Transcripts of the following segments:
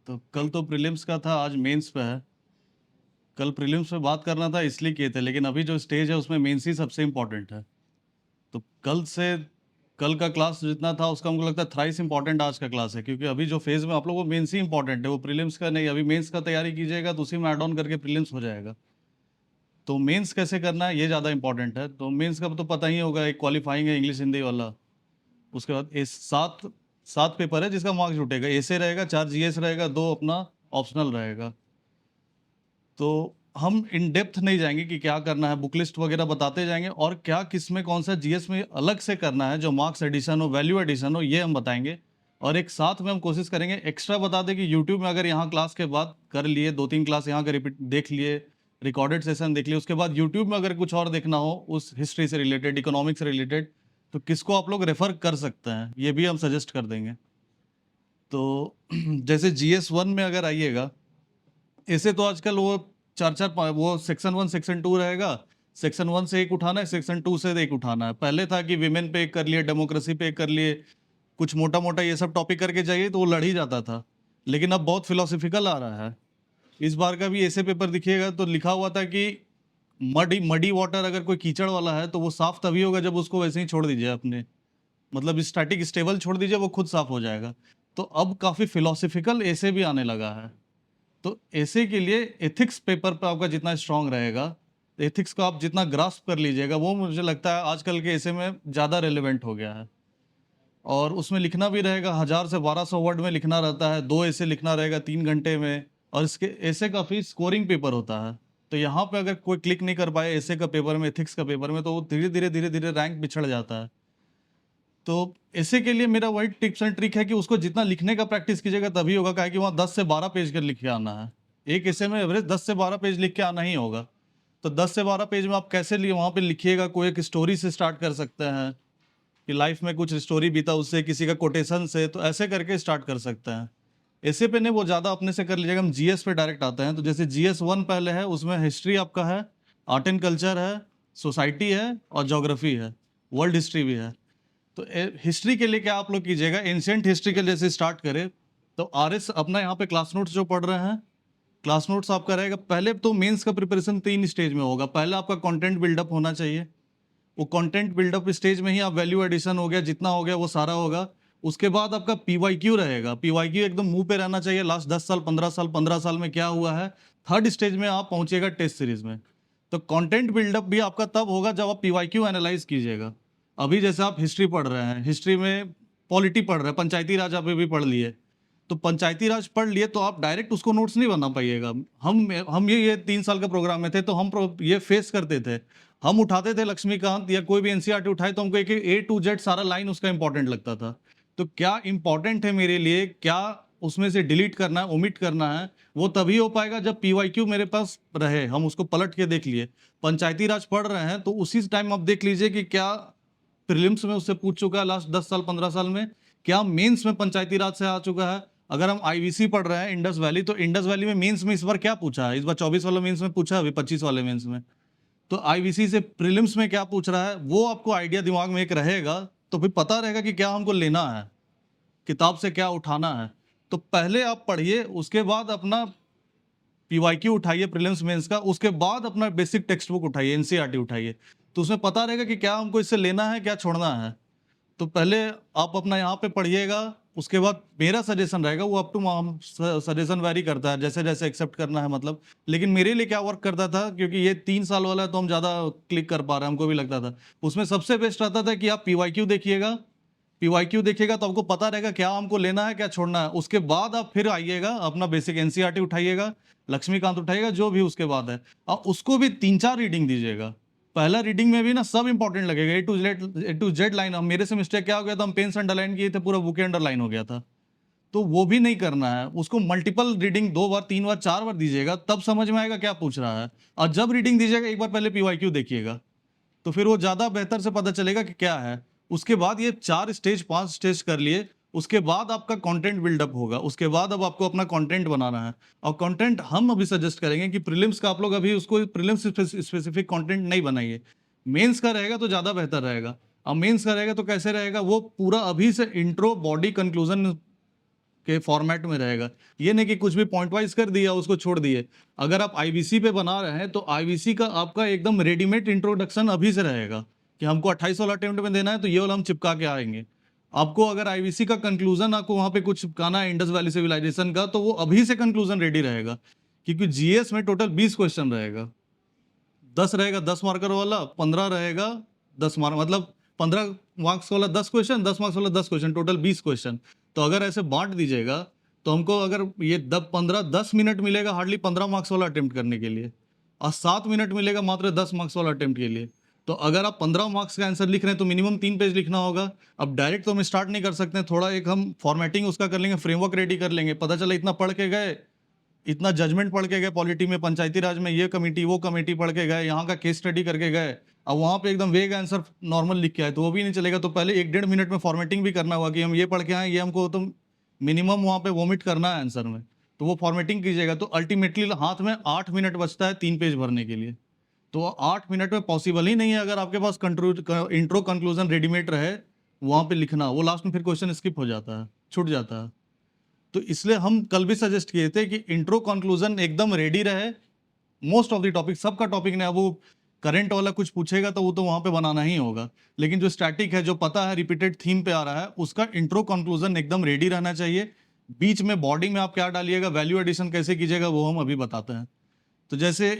तो कल तो प्रीलिम्स का था, आज मेंस पे है। कल प्रीलिम्स पे बात करना था इसलिए किए थे, लेकिन अभी जो स्टेज है उसमें मेंस ही सबसे इम्पोर्टेंट है। तो कल का क्लास जितना था उसका हमको लगता है थ्राइस इम्पोर्टेंट आज का क्लास है, क्योंकि अभी जो फेज़ में आप लोग वो मेंस ही इम्पोर्टेंट है, वो प्रीलिम्स का नहीं। अभी मेंस का तैयारी कीजिएगा तो उसी में ऐड ऑन करके प्रीलिम्स हो जाएगा। तो मेंस कैसे करना है ये ज़्यादा इम्पोर्टेंट है। तो मेंस का तो पता ही होगा, एक क्वालिफाइंग है इंग्लिश हिंदी वाला। उसके बाद ए 7 पेपर है जिसका मार्क्स जुटेगा। एसे रहेगा, 4 जीएस रहेगा, 2 अपना ऑप्शनल रहेगा। तो हम इन डेप्थ नहीं जाएँगे कि क्या करना है, बुक लिस्ट वगैरह बताते जाएँगे और क्या किसमें कौन-सा जीएस में अलग से करना है, जो मार्क्स एडिशन हो, वैल्यू एडिशन हो, ये हम बताएँगे। और एक साथ में हम कोशिश करेंगे एक्स्ट्रा बता दें कि यूट्यूब में अगर यहाँ क्लास के बाद कर लिए, 2-3 क्लास यहाँ का रिपीट देख लिए, रिकॉर्डेड सेशन देख लिए, उसके बाद यूट्यूब में अगर कुछ और देखना हो उस हिस्ट्री से रिलेटेड, इकोनॉमिक्स से रिलेटेड, तो किसको आप लोग रेफ़र कर सकते हैं, ये भी हम सजेस्ट कर देंगे। तो जैसे जीएस 1 में अगर आइएगा, ऐसे तो आजकल वो 4-4 वो सेक्शन 1 सेक्शन 2 रहेगा। सेक्शन 1 से 1 उठाना है, सेक्शन 2 से 1 उठाना है। पहले था कि विमेन पे 1 कर लिए, डेमोक्रेसी पे 1 कर लिए, कुछ मोटा-मोटा ये सब टॉपिक करके जाइए तो वो लड़ ही जाता था। लेकिन अब बहुत फिलॉसफिकल आ रहा है। इस बार का भी ऐसे पेपर दिखिएगा तो लिखा हुआ था कि मडी मडी वाटर, अगर कोई कीचड़ वाला है तो वो साफ तभी होगा जब उसको वैसे ही छोड़ दीजिए अपने, मतलब स्टैटिक स्टेबल छोड़ दीजिए, वो खुद साफ हो जाएगा। तो अब काफ़ी फिलॉसफिकल ऐसे भी आने लगा है। तो ऐसे के लिए एथिक्स पेपर पे आपका जितना स्ट्रांग रहेगा, एथिक्स को आप जितना ग्रास्प कर लीजिएगा, वो मुझे लगता है आजकल के ऐसे में ज़्यादा रिलेवेंट हो गया है। और उसमें लिखना भी रहेगा, 1000 से 1200 वर्ड में लिखना रहता है, 2 ऐसे लिखना रहेगा 3 घंटे में, और इसके ऐसे काफ़ी स्कोरिंग पेपर होता है। तो यहाँ पे अगर कोई क्लिक नहीं कर पाए ऐसे का पेपर में, एथिक्स का पेपर में, तो वो धीरे-धीरे रैंक पिछड़ जाता है। तो ऐसे के लिए मेरा वही टिप्स एंड ट्रिक है कि उसको जितना लिखने का प्रैक्टिस कीजिएगा तभी होगा, काहे कि वहाँ 10 से 12 पेज कर लिख के आना है। एक ऐसे में एवरेज 10 से 12 पेज लिख के आना ही होगा। तो 10 से 12 पेज में आप कैसे लिए वहाँ पे लिखिएगा, कोई एक स्टोरी से स्टार्ट कर सकते हैं कि लाइफ में कुछ स्टोरी बीता उससे, किसी का कोटेशन से, तो ऐसे करके स्टार्ट कर सकते हैं। ऐसे पे नहीं, वो ज़्यादा अपने से कर लीजिएगा। हम जीएस पे डायरेक्ट आते हैं। तो जैसे जीएस 1 पहले है, उसमें हिस्ट्री आपका है, आर्ट एंड कल्चर है, सोसाइटी है और ज्योग्राफी है, वर्ल्ड हिस्ट्री भी है। तो हिस्ट्री के लिए क्या आप लोग कीजिएगा, एंशिएंट हिस्ट्री के जैसे स्टार्ट करें तो आरएस अपना यहाँ पे क्लास नोट्स जो पढ़ रहे हैं, क्लास नोट्स आपका रहेगा। पहले तो मेंस का प्रिपरेशन 3 स्टेज में होगा। पहले आपका कंटेंट बिल्डअप होना चाहिए। वो कंटेंट बिल्डअप स्टेज में ही आप वैल्यू एडिशन हो गया, जितना हो गया वो सारा होगा। उसके बाद आपका पीवाईक्यू रहेगा। पीवाईक्यू एकदम मुंह पे रहना चाहिए, लास्ट 10 साल, 15 साल, 15 साल में क्या हुआ है। थर्ड स्टेज में आप पहुंचिएगा टेस्ट सीरीज में। तो कंटेंट बिल्डअप भी आपका तब होगा जब आप पीवाईक्यू एनालाइज कीजिएगा। अभी जैसे आप हिस्ट्री पढ़ रहे हैं, हिस्ट्री में पॉलिटी पढ़ रहे हैं, पंचायती राज आप भी पढ़ लिए, तो पंचायती राज पढ़ लिए तो आप डायरेक्ट उसको नोट्स नहीं बना पाइएगा। हम ये 3 साल का प्रोग्राम में थे तो हम ये फेस करते थे। हम उठाते थे लक्ष्मीकांत या कोई भी एनसीईआरटी उठाए तो हमको एक ए टू जेड सारा लाइन उसका इंपॉर्टेंट लगता था। तो क्या इंपॉर्टेंट है मेरे लिए, क्या उसमें से डिलीट करना है, ओमिट करना है, वो तभी हो पाएगा जब पीवाईक्यू मेरे पास रहे, हम उसको पलट के देख लिए। पंचायती राज पढ़ रहे हैं तो उसी टाइम आप देख लीजिए कि क्या प्रीलिम्स में उससे पूछ चुका है लास्ट 10 साल 15 साल में, क्या मेंस में पंचायती राज से आ चुका है। अगर हम आईवीसी पढ़ रहे हैं, इंडस वैली, तो इंडस वैली में मेंस में इस बार क्या पूछा है, इस बार 24 वाले मेंस में पूछा है, अभी 25 वाले मेंस में। तो आईवीसी से प्रीलिम्स में क्या पूछ रहा है, वो आपको आइडिया दिमाग में एक रहेगा, तो फिर पता रहेगा कि क्या हमको लेना है, किताब से क्या उठाना है। तो पहले आप पढ़िए, उसके बाद अपना पीवाईक्यू उठाइए प्रीलिम्स मेंस का, उसके बाद अपना बेसिक टेक्स्ट बुक उठाइए, एनसीईआरटी उठाइए। तो उसमें पता रहेगा कि क्या हमको इससे लेना है, क्या छोड़ना है। तो पहले आप अपना यहाँ पे पढ़िएगा, उसके बाद मेरा सजेशन रहेगा, वो अप टू सजेशन वैरी करता है, जैसे जैसे एक्सेप्ट करना है मतलब। लेकिन मेरे लिए क्या वर्क करता था, क्योंकि ये 3 साल वाला है तो हम ज़्यादा क्लिक कर पा रहे हैं, हमको भी लगता था। उसमें सबसे बेस्ट रहता था कि आप पीवाईक्यू देखिएगा, पीवाईक्यू देखिएगा तो आपको पता रहेगा क्या हमको लेना है, क्या छोड़ना है। उसके बाद आप फिर आइएगा, अपना बेसिक एनसीईआरटी उठाइएगा, लक्ष्मीकांत उठाइएगा, जो भी उसके बाद है, और उसको भी 3-4 रीडिंग दीजिएगा। पहला रीडिंग में भी ना सब इंपॉर्टेंट लगेगा, ए टू जेड लाइन। हम मेरे से मिस्टेक क्या हो गया था, हम पेन से अंडरलाइन किए थे, पूरा बुके अंडरलाइन हो गया था। तो वो भी नहीं करना है, उसको मल्टीपल रीडिंग 2 बार 3 बार 4 बार दीजिएगा, तब समझ में आएगा क्या पूछ रहा है। और जब रीडिंग दीजिएगा एक बार पहले पीवाईक्यू देखिएगा, तो फिर वो ज़्यादा बेहतर से पता चलेगा कि क्या है। उसके बाद ये 4 स्टेज 5 स्टेज कर लिए, उसके बाद आपका कंटेंट बिल्डअप होगा। उसके बाद अब आपको अपना कंटेंट बनाना है, और कंटेंट हम अभी सजेस्ट करेंगे कि प्रीलिम्स का आप लोग अभी उसको प्रीलिम्स स्पेसिफिक कंटेंट नहीं बनाइए। मेंस का रहेगा तो ज़्यादा बेहतर रहेगा। अब मेंस का रहेगा तो कैसे रहेगा, वो पूरा अभी से इंट्रो, बॉडी, कंक्लूजन के फॉर्मेट में रहेगा। ये नहीं कि कुछ भी पॉइंट वाइज कर दिया उसको छोड़ दिए। अगर आप आईवीसी पे बना रहे हैं तो आईवीसी का आपका एकदम रेडीमेड इंट्रोडक्शन अभी से रहेगा कि हमको 28 वाला अटेम्प्ट में देना है तो ये वाला हम चिपका के आएंगे। आपको अगर आईवीसी का कंक्लूजन आपको वहां पे कुछ चिपकाना है इंडस वैली सिविलाइजेशन का, तो वो अभी से कंक्लूजन रेडी रहेगा, क्योंकि जीएस में टोटल 20 क्वेश्चन रहेगा। 10 रहेगा 10 मार्कर वाला, 15 रहेगा 10 मार्क, मतलब 15 मार्क्स वाला 10 क्वेश्चन, 10 मार्क्स वाला 10 क्वेश्चन, टोटल 20 क्वेश्चन। तो अगर ऐसे बांट दीजिएगा तो हमको अगर ये 10 मिनट मिलेगा हार्डली 15 मार्क्स वाला अटेम्प्ट करने के लिए, और 7 मिनट मिलेगा मात्र 10 मार्क्स वाला अटेम्प्ट के लिए। तो अगर आप 15 मार्क्स का आंसर लिख रहे हैं तो मिनिमम 3 पेज लिखना होगा। अब डायरेक्ट तो हम स्टार्ट नहीं कर सकते हैं, थोड़ा एक हम फॉर्मेटिंग उसका कर लेंगे, फ्रेमवर्क रेडी कर लेंगे। पता चला इतना पढ़ के गए, इतना जजमेंट पढ़ के गए, पॉलिटी में पंचायती राज में ये कमेटी वो कमेटी पढ़ के गए, यहाँ का केस स्टडी करके गए, अब वहाँ पे एकदम वेग आंसर नॉर्मल लिख के आए तो वो भी नहीं चलेगा। तो पहले 1-1.5 मिनट में फॉर्मेटिंग भी करना होगा कि हम ये पढ़ के आए, ये हमको तो मिनिमम वहाँ पे वोमिट करना है आंसर में, तो वो फॉर्मेटिंग कीजिएगा। तो अल्टीमेटली हाथ में 8 मिनट बचता है 3 पेज भरने के लिए। तो 8 मिनट में पॉसिबल ही नहीं है अगर आपके पास इंट्रो कंक्लूजन रेडीमेड रहे वहाँ पे लिखना, वो लास्ट में फिर क्वेश्चन स्किप हो जाता है, छूट जाता है। तो इसलिए हम कल भी सजेस्ट किए थे कि इंट्रो कंक्लूजन एकदम रेडी रहे। मोस्ट ऑफ द टॉपिक, सबका टॉपिक ने, अब वो करंट वाला कुछ पूछेगा तो वो तो वहां पे बनाना ही होगा, लेकिन जो स्टैटिक है, जो पता है रिपीटेड थीम पे आ रहा है, उसका इंट्रो कंक्लूजन एकदम रेडी रहना चाहिए। बीच में बॉडी में आप क्या डालिएगा, वैल्यू एडिशन कैसे कीजिएगा, वो हम अभी बताते हैं। तो जैसे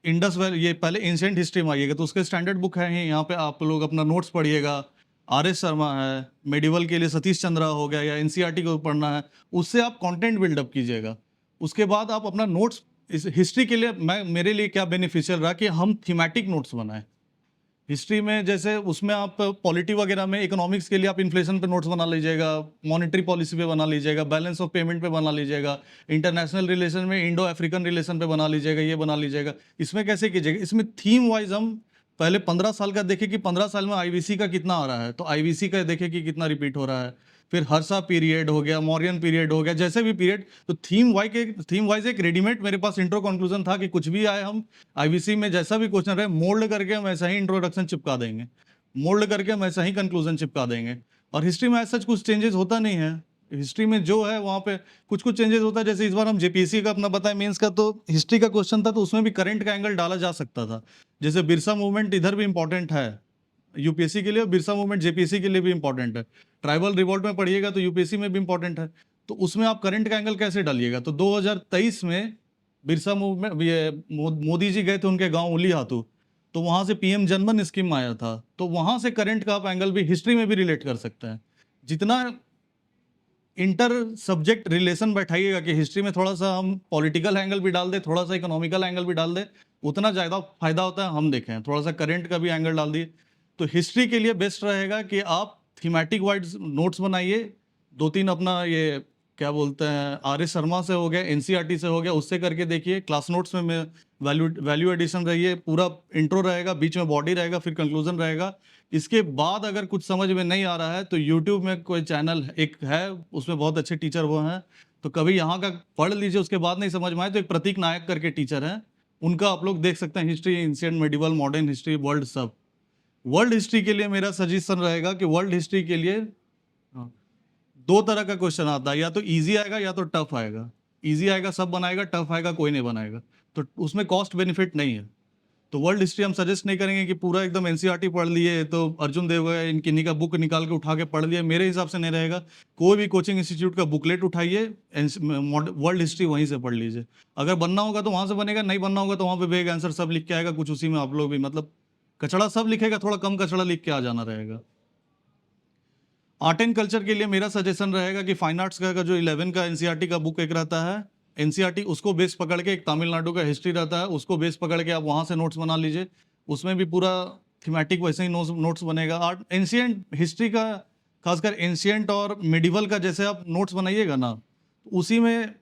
इंडस वैली, ये पहले एंशिएंट हिस्ट्री में आइएगा तो उसके स्टैंडर्ड बुक है, यहाँ पे आप लोग अपना नोट्स पढ़िएगा। आर एस शर्मा है, मेडिवल के लिए सतीश चंद्रा हो गया, या एनसीईआरटी को पढ़ना है, उससे आप कंटेंट बिल्डअप कीजिएगा। उसके बाद आप अपना नोट्स, इस हिस्ट्री के लिए मेरे लिए क्या बेनिफिशियल रहा कि हम थीमेटिक नोट्स बनाए हिस्ट्री में। जैसे उसमें आप पॉलिटी वगैरह में, इकोनॉमिक्स के लिए आप इन्फ्लेशन पे नोट्स बना लीजिएगा, मॉनेटरी पॉलिसी पे बना लीजिएगा, बैलेंस ऑफ पेमेंट पे बना लीजिएगा, इंटरनेशनल रिलेशन में इंडो अफ्रीकन रिलेशन पे बना लीजिएगा, ये बना लीजिएगा। इसमें कैसे कीजिएगा, इसमें थीम वाइज हम पहले 15 साल का देखें कि 15 साल में आईवीसी का कितना आ रहा है, तो आईवीसी का देखें कि कितना रिपीट हो रहा है। फिर हर्षा पीरियड हो गया, मौर्यन पीरियड हो गया, जैसे भी पीरियड। तो थीम वाइज एक रेडीमेड मेरे पास इंट्रो कंक्लूजन था कि कुछ भी आए, हम आईवीसी में जैसा भी क्वेश्चन रहे, मोल्ड करके हम ऐसा ही इंट्रोडक्शन चिपका देंगे, मोल्ड करके हम ऐसा ही कंक्लूजन चिपका देंगे। और हिस्ट्री में ऐसा कुछ चेंजेस होता नहीं है। हिस्ट्री में जो है वहाँ पे कुछ कुछ चेंजेस होता है। जैसे इस बार हम जेपीएससी का अपना बताएं मेंस का, तो हिस्ट्री का क्वेश्चन था तो उसमें भी करंट का एंगल डाला जा सकता था। जैसे बिरसा मूवमेंट इधर भी इंपॉर्टेंट है यूपीएससी के लिए, और बिरसा मूवमेंट जेपीएससी के लिए भी इंपॉर्टेंट है। ट्राइबल रिवॉल्ट में पढ़िएगा तो यूपीएससी में भी इंपॉर्टेंट है। तो उसमें आप करंट का एंगल कैसे डालिएगा, तो 2023 में बिरसा मूवमेंट, ये मोदी जी गए थे उनके गांव उली हाथू, तो वहां से पीएम जनमन स्कीम आया था, तो वहां से करंट का आप एंगल भी हिस्ट्री में भी रिलेट कर सकते हैं। जितना इंटर सब्जेक्ट रिलेशन बैठाइएगा कि हिस्ट्री में थोड़ा सा हम पॉलिटिकल एंगल भी डाल दें, थोड़ा सा इकोनॉमिकल एंगल भी डाल दें, उतना ज़्यादा फायदा होता है। हम देखें थोड़ा सा करंट का भी एंगल डाल दिए, तो हिस्ट्री के लिए बेस्ट रहेगा कि आप थीमेटिक वाइज नोट्स बनाइए। 2-3 अपना ये क्या बोलते हैं, आर एस शर्मा से हो गया, एनसीईआरटी से हो गया, उससे करके देखिए। क्लास नोट्स में वैल्यू एडिशन रहिए, पूरा इंट्रो रहेगा, बीच में बॉडी रहेगा, फिर कंक्लूजन रहेगा। इसके बाद अगर कुछ समझ में नहीं आ रहा है तो यूट्यूब में कोई चैनल एक है, उसमें बहुत अच्छे टीचर वो हैं, तो कभी यहाँ का पढ़ लीजिए। उसके बाद नहीं समझ में आए तो एक प्रतीक नायक करके टीचर हैं, उनका आप लोग देख सकते हैं, history, ancient, medieval, modern history, world, सब। वर्ल्ड हिस्ट्री के लिए मेरा सजेशन रहेगा कि वर्ल्ड हिस्ट्री के लिए 2 तरह का क्वेश्चन आता है, या तो ईजी आएगा या तो टफ आएगा। ईजी आएगा सब बनाएगा, टफ आएगा कोई नहीं बनाएगा, तो उसमें कॉस्ट बेनिफिट नहीं है। तो वर्ल्ड हिस्ट्री हम सजेस्ट नहीं करेंगे कि पूरा एकदम एनसीईआरटी पढ़ लिए, तो अर्जुन देवगन इनकी का बुक निकाल के उठा के पढ़ लिए, मेरे हिसाब से नहीं रहेगा। कोई भी कोचिंग इंस्टीट्यूट का बुकलेट उठाइए, वर्ल्ड हिस्ट्री वहीं से पढ़ लीजिए। अगर बनना होगा तो वहाँ से बनेगा, नहीं बनना होगा तो वहाँ पे वेग आंसर सब लिख के आएगा, कुछ उसी में आप लोग भी, मतलब कचड़ा सब लिखेगा, थोड़ा कम कचड़ा लिख के आ जाना रहेगा। आर्ट एंड कल्चर के लिए मेरा सजेशन रहेगा कि फाइन आर्ट्स का जो 11 का एनसीईआरटी का बुक एक रहता है, एनसीईआरटी उसको बेस पकड़ के, एक तमिलनाडु का हिस्ट्री रहता है उसको बेस पकड़ के आप वहाँ से नोट्स बना लीजिए। उसमें भी पूरा थीमेटिक वैसे ही नोट्स बनेगा। आर्ट एंशिएंट हिस्ट्री का, खासकर एंशिएंट और मिडिवल का जैसे आप नोट्स बनाइएगा ना, तो उसी में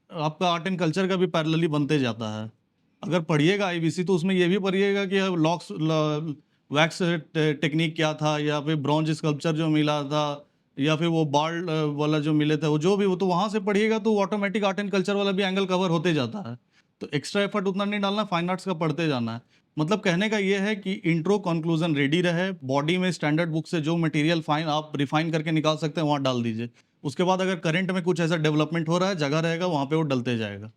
आपका आर्ट एंड कल्चर का भी पैरेलली बनते जाता है। अगर पढ़िएगा आईवीसी तो उसमें ये भी पढ़िएगा कि लॉक्स वैक्स टेक्निक क्या था, या फिर ब्रॉन्ज स्कल्पचर जो मिला था, या फिर वो बार्ड वाला जो मिले थे, वो जो भी, वो तो वहाँ से पढ़िएगा तो ऑटोमेटिक आर्ट एंड कल्चर वाला भी एंगल कवर होते जाता है। तो एक्स्ट्रा एफर्ट उतना नहीं डालना, फाइन आर्ट्स का पढ़ते जाना है। मतलब कहने का ये है कि इंट्रो कंक्लूजन रेडी रहे, बॉडी में स्टैंडर्ड बुक से जो मटेरियल फाइन आप रिफाइन करके निकाल सकते हैं वहाँ डाल दीजिए। उसके बाद अगर करंट में कुछ ऐसा डेवलपमेंट हो रहा है, जगह रहेगा वहाँ पे वो डलते जाएगा।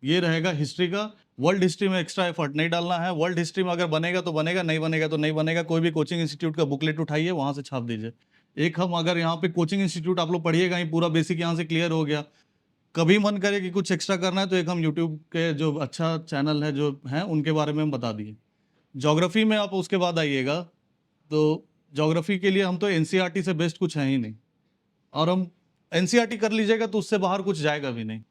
ये रहेगा हिस्ट्री का। वर्ल्ड हिस्ट्री में एक्स्ट्रा एफर्ट नहीं डालना है। वर्ल्ड हिस्ट्री में अगर बनेगा तो बनेगा, नहीं बनेगा तो नहीं बनेगा। कोई भी कोचिंग इंस्टीट्यूट का बुकलेट उठाइए, वहाँ से छाप दीजिए। एक हम अगर यहाँ पे कोचिंग इंस्टीट्यूट आप लोग पढ़िएगा ही, पूरा बेसिक यहाँ से क्लियर हो गया। कभी मन करे कि कुछ एक्स्ट्रा करना है तो एक हम यूट्यूब के जो अच्छा चैनल है जो हैं उनके बारे में हम बता दिए। ज्योग्राफी में आप उसके बाद आइएगा, तो ज्योग्राफी के लिए हम तो एनसीईआरटी से बेस्ट कुछ है ही नहीं, और हम एनसीईआरटी कर लीजिएगा तो उससे बाहर कुछ जाएगा भी नहीं।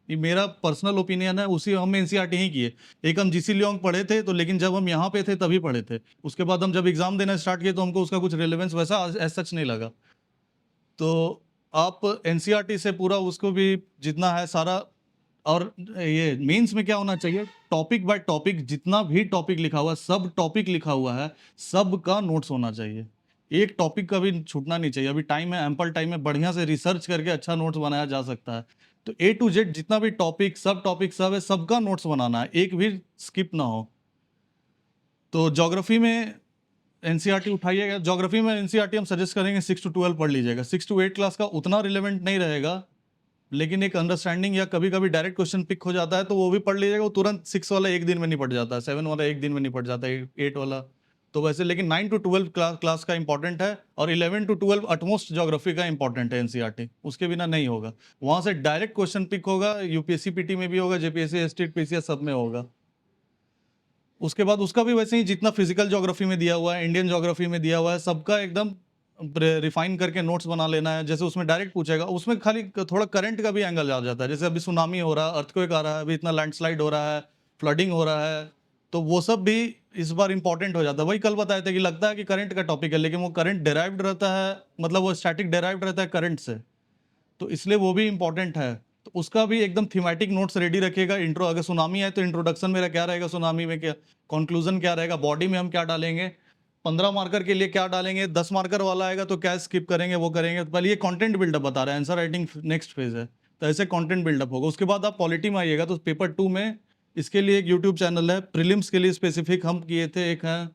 ये मेरा पर्सनल ओपिनियन है, उसी हम एनसीईआरटी ही किए। एक हम जीसी लियोंग पढ़े थे, तो लेकिन जब हम यहाँ पे थे तभी पढ़े थे। उसके बाद हम जब एग्जाम देना स्टार्ट किए तो हमको उसका कुछ रिलेवेंस वैसा एज सच नहीं लगा। तो आप एनसीईआरटी से पूरा उसको भी जितना है सारा, और ये मेंस में क्या होना चाहिए, टॉपिक बाय टॉपिक, जितना भी टॉपिक लिखा हुआ है, सब टॉपिक लिखा हुआ है, सब का नोट्स होना चाहिए। एक टॉपिक का भी छूटना नहीं चाहिए। अभी टाइम है, एम्पल टाइम है, बढ़िया से रिसर्च करके अच्छा नोट्स बनाया जा सकता है। तो ए टू जेड जितना भी टॉपिक सब है, सबका नोट्स बनाना है, एक भी स्किप ना हो। तो ज्योग्राफी में एनसीईआरटी उठाइएगा। ज्योग्राफी में एनसीईआरटी हम सजेस्ट करेंगे 6 to 12 पढ़ लीजिएगा। 6 to 8 क्लास का उतना रिलेवेंट नहीं रहेगा, लेकिन एक अंडरस्टैंडिंग या कभी कभी डायरेक्ट क्वेश्चन पिक हो जाता है तो वो भी पढ़ लीजिएगा। वो तुरंत 6 वाला एक दिन में निपट जाता है, 7 वाला एक दिन में निपट जाता है, 8 वाला तो वैसे। लेकिन 9 to 12 क्लास का इंपॉर्टेंट है, और 11 to 12 अटमोस्ट ज्योग्राफी का इंपॉर्टेंट है एनसीईआरटी, उसके बिना नहीं होगा। वहाँ से डायरेक्ट क्वेश्चन पिक होगा, यूपीएससी पीटी में भी होगा, जेपीएससी एसटी पीसीएस सब में होगा। उसके बाद उसका भी वैसे ही जितना फिजिकल ज्योग्राफी में दिया हुआ है, इंडियन ज्योग्राफी में दिया हुआ है, सबका एकदम रिफाइन करके नोट्स बना लेना है। जैसे उसमें डायरेक्ट पूछेगा, उसमें खाली थोड़ा करंट का भी एंगल आ जाता है। जैसे अभी सुनामी हो रहा है, अर्थक्वेक आ रहा है, अभी इतना लैंडस्लाइड हो रहा है, फ्लडिंग हो रहा है, तो वो सब भी इस बार इंपॉर्टेंट हो जाता है। वही कल बताए थे कि लगता है कि करंट का टॉपिक है, लेकिन वो करंट डेराइव्ड रहता है, मतलब वो स्टैटिक डेराइव्ड रहता है करंट से, तो इसलिए वो भी इंपॉर्टेंट है। तो उसका भी एकदम थीमेटिक नोट्स रेडी रखिएगा। इंट्रो, अगर सुनामी है तो इंट्रोडक्शन मेरा क्या रहेगा, सुनामी में क्या कंक्लूजन क्या रहेगा, बॉडी में हम क्या डालेंगे, 15 मार्कर के लिए क्या डालेंगे, 10 मार्कर वाला आएगा तो क्या स्किप करेंगे, वो करेंगे। तो पहले ये कंटेंट बिल्डअप बता रहा है, आंसर राइटिंग नेक्स्ट फेज है, तो ऐसे कंटेंट बिल्डअप होगा। उसके बाद आप पॉलिटी में आइएगा, तो पेपर 2 में इसके लिए एक यूट्यूब चैनल है, प्रीलिम्स के लिए स्पेसिफिक हम किए थे। एक है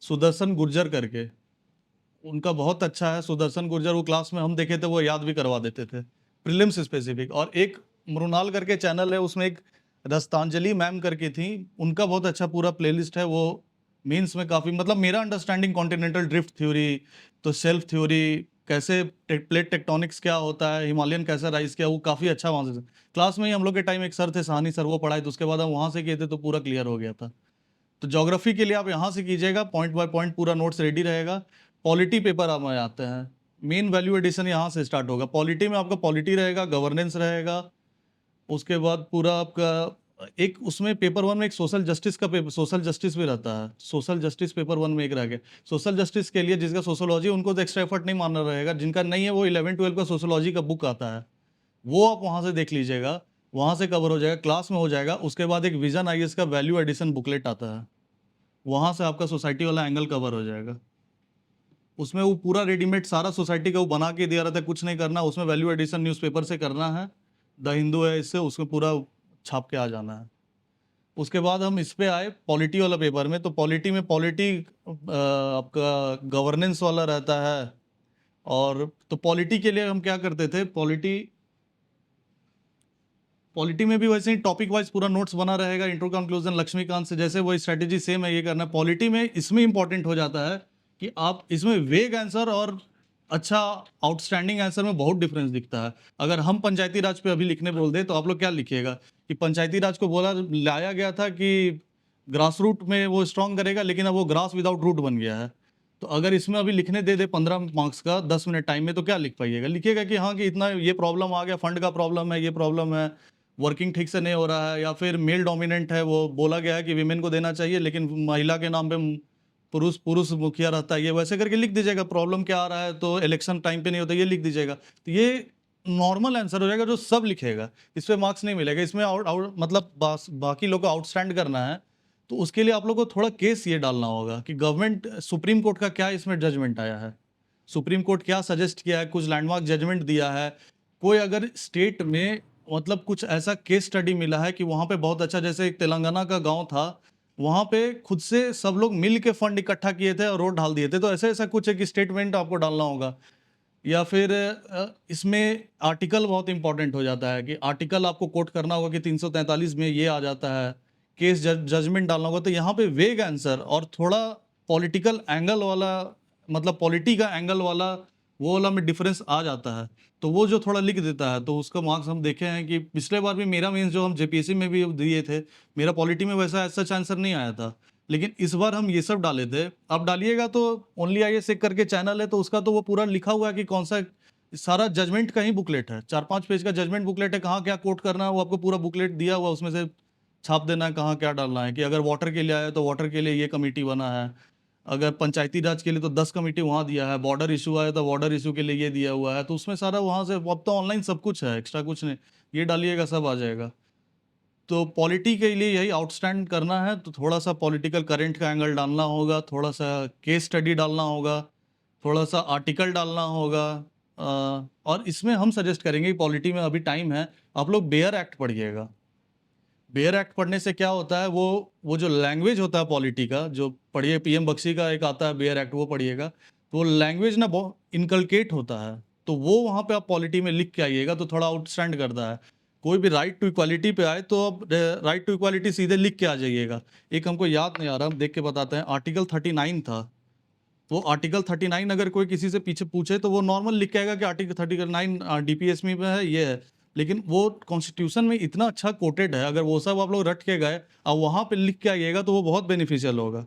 सुदर्शन गुर्जर करके, उनका बहुत अच्छा है सुदर्शन गुर्जर, वो क्लास में हम देखे थे, वो याद भी करवा देते थे प्रीलिम्स स्पेसिफिक। और एक मृणाल करके चैनल है, उसमें एक रस्तांजलि मैम करके थी, उनका बहुत अच्छा पूरा प्लेलिस्ट है। वो मीन्स में काफ़ी, मतलब मेरा अंडरस्टैंडिंग कॉन्टिनेंटल ड्रिफ्ट थ्योरी, तो सेल्फ थ्योरी, कैसे प्लेट टेक्टोनिक्स क्या होता है, हिमालयन कैसे राइज किया, वो काफ़ी अच्छा वहाँ से क्लास में ही हम लोग के टाइम एक सर थे साहनी सर, वो पढ़ाए, तो उसके बाद हम वहाँ से किए थे तो पूरा क्लियर हो गया था। तो ज्योग्राफी के लिए आप यहाँ से कीजिएगा, पॉइंट बाय पॉइंट पूरा नोट्स रेडी रहेगा। पॉलिटी पेपर हम आते हैं, मेन वैल्यू एडिशन यहाँ से स्टार्ट होगा। पॉलिटी में आपका पॉलिटी रहेगा, गवर्नेंस रहेगा, उसके बाद पूरा आपका एक उसमें पेपर 1 में एक सोशल जस्टिस का पेपर, सोशल जस्टिस भी रहता है। सोशल जस्टिस पेपर 1 में एक रह गया। सोशल जस्टिस के लिए जिसका सोशोलॉजी, उनको तो एक्स्ट्रा एफर्ट नहीं मानना रहेगा, जिनका नहीं है वो 11-12 का सोशोलॉजी का बुक आता है, वो आप वहाँ से देख लीजिएगा, वहाँ से कवर हो जाएगा, क्लास में हो जाएगा। उसके बाद एक विजन आईएएस का वैल्यू एडिशन बुकलेट आता है, वहाँ से आपका सोसाइटी वाला एंगल कवर हो जाएगा। उसमें वो पूरा रेडीमेड सारा सोसाइटी का वो बना के दिया रहता है, कुछ नहीं करना। उसमें वैल्यू एडिशन न्यूज़पेपर से करना है, द हिंदू है इससे, उसमें पूरा छाप के आ जाना है। उसके बाद हम इस पे आए पॉलिटी वाला पेपर में, तो पॉलिटी में पॉलिटी आपका गवर्नेंस वाला रहता है। और तो पॉलिटी के लिए हम क्या करते थे, पॉलिटी में भी वैसे ही टॉपिक वाइज पूरा नोट्स बना रहेगा, इंट्रो कंक्लूजन लक्ष्मीकांत से, जैसे वही स्ट्रेटेजी सेम है, ये करना है। पॉलिटी में इसमें इंपॉर्टेंट हो जाता है कि आप इसमें वेग आंसर और अच्छा आउटस्टैंडिंग आंसर में बहुत डिफरेंस दिखता है। अगर हम पंचायती राज पे अभी लिखने बोल दे तो आप लोग क्या लिखिएगा कि पंचायती राज को बोला लाया गया था कि ग्रास रूट में वो स्ट्रांग करेगा, लेकिन अब वो ग्रास विदाउट रूट बन गया है। तो अगर इसमें अभी लिखने दे दे 15 मार्क्स का 10 मिनट टाइम में, तो क्या लिख पाइएगा, लिखिएगा कि हाँ कि इतना ये प्रॉब्लम आ गया, फंड का प्रॉब्लम है, ये प्रॉब्लम है, वर्किंग ठीक से नहीं हो रहा है, या फिर मेल डोमिनेंट है, वो बोला गया है कि वीमेन को देना चाहिए लेकिन महिला के नाम पे पुरुष पुरुष मुखिया रहता है, ये वैसे करके लिख दीजिएगा। प्रॉब्लम क्या आ रहा है, तो इलेक्शन टाइम पे नहीं होता, ये लिख दीजिएगा। तो ये नॉर्मल आंसर हो जाएगा जो सब लिखेगा, इस पे मार्क्स नहीं मिलेगा। इसमें आउट आउट मतलब बाकी लोग को आउटस्टैंड करना है, तो उसके लिए आप लोग को थोड़ा केस ये डालना होगा कि गवर्नमेंट सुप्रीम कोर्ट का क्या इसमें जजमेंट आया है, सुप्रीम कोर्ट क्या सजेस्ट किया है, कुछ लैंडमार्क जजमेंट दिया है। कोई अगर स्टेट में मतलब कुछ ऐसा केस स्टडी मिला है कि वहाँ पे बहुत अच्छा, जैसे एक तेलंगाना का गांव था, वहाँ पे खुद से सब लोग मिल के फंड इकट्ठा किए थे और रोड ढाल दिए थे, तो ऐसा ऐसा कुछ एक स्टेटमेंट आपको डालना होगा। या फिर इसमें आर्टिकल बहुत इंपॉर्टेंट हो जाता है कि आर्टिकल आपको कोट करना होगा कि 343 में ये आ जाता है, केस जजमेंट डालना होगा, तो यहाँ पे वेग आंसर और थोड़ा पॉलिटिकल एंगल वाला, मतलब पॉलिटी का एंगल वाला, वो वाला में डिफरेंस आ जाता है। तो वो जो थोड़ा लिख देता है तो उसका मार्क्स हम देखे हैं कि पिछले बार भी मेरा मेंस जो हम जेपीएससी में भी दिए थे, मेरा पॉलिटी में वैसा सच आंसर नहीं आया था, लेकिन इस बार हम ये सब डाले थे। आप डालिएगा तो ओनली आईएएस एक करके चैनल है, तो उसका तो वो पूरा लिखा हुआ है कि कौन सा, सारा जजमेंट का ही बुकलेट है, 4-5 पेज का जजमेंट बुकलेट है, कहाँ क्या कोट करना है वो आपको पूरा बुकलेट दिया हुआ, उसमें से छाप देना है कहाँ क्या डालना है, कि अगर वाटर के लिए आया तो वाटर के लिए ये कमेटी बना है, अगर पंचायती राज के लिए तो 10 कमेटी वहाँ दिया है, बॉर्डर इशू आया तो बॉर्डर इशू के लिए ये दिया हुआ है, तो उसमें सारा वहाँ से, अब तो ऑनलाइन सब कुछ है, एक्स्ट्रा कुछ नहीं, ये डालिएगा सब आ जाएगा। तो पॉलिटी के लिए यही आउटस्टैंड करना है, तो थोड़ा सा पॉलिटिकल करंट का एंगल डालना होगा, थोड़ा सा केस स्टडी डालना होगा, थोड़ा सा आर्टिकल डालना होगा। और इसमें हम सजेस्ट करेंगे कि पॉलिटी में अभी टाइम है, आप लोग बेयर एक्ट पढ़िएगा। बेयर एक्ट पढ़ने से क्या होता है, वो जो लैंग्वेज होता है पॉलिटी का, जो पढ़िए, पीएम बख्शी का एक आता है बेयर एक्ट, वो पढ़िएगा, तो वो लैंग्वेज ना बहुत इनकलकेट होता है, तो वो वहाँ पे आप पॉलिटी में लिख के आइएगा तो थोड़ा आउटस्टैंड करता है। कोई भी राइट टू इक्वालिटी पे आए तो आप राइट टू इक्वालिटी सीधे लिख के आ जाइएगा। एक हमको याद नहीं आ रहा, हम देख के बताते हैं, आर्टिकल 39 था, वो आर्टिकल 39 अगर कोई किसी से पीछे पूछे तो वो नॉर्मल लिख के आएगा कि आर्टिकल 39 डीपीएस में है, ये है, लेकिन वो कॉन्स्टिट्यूशन में इतना अच्छा कोटेड है, अगर वो सब आप लोग रट के गए और वहां पे लिख के आइएगा तो वो बहुत बेनिफिशियल होगा।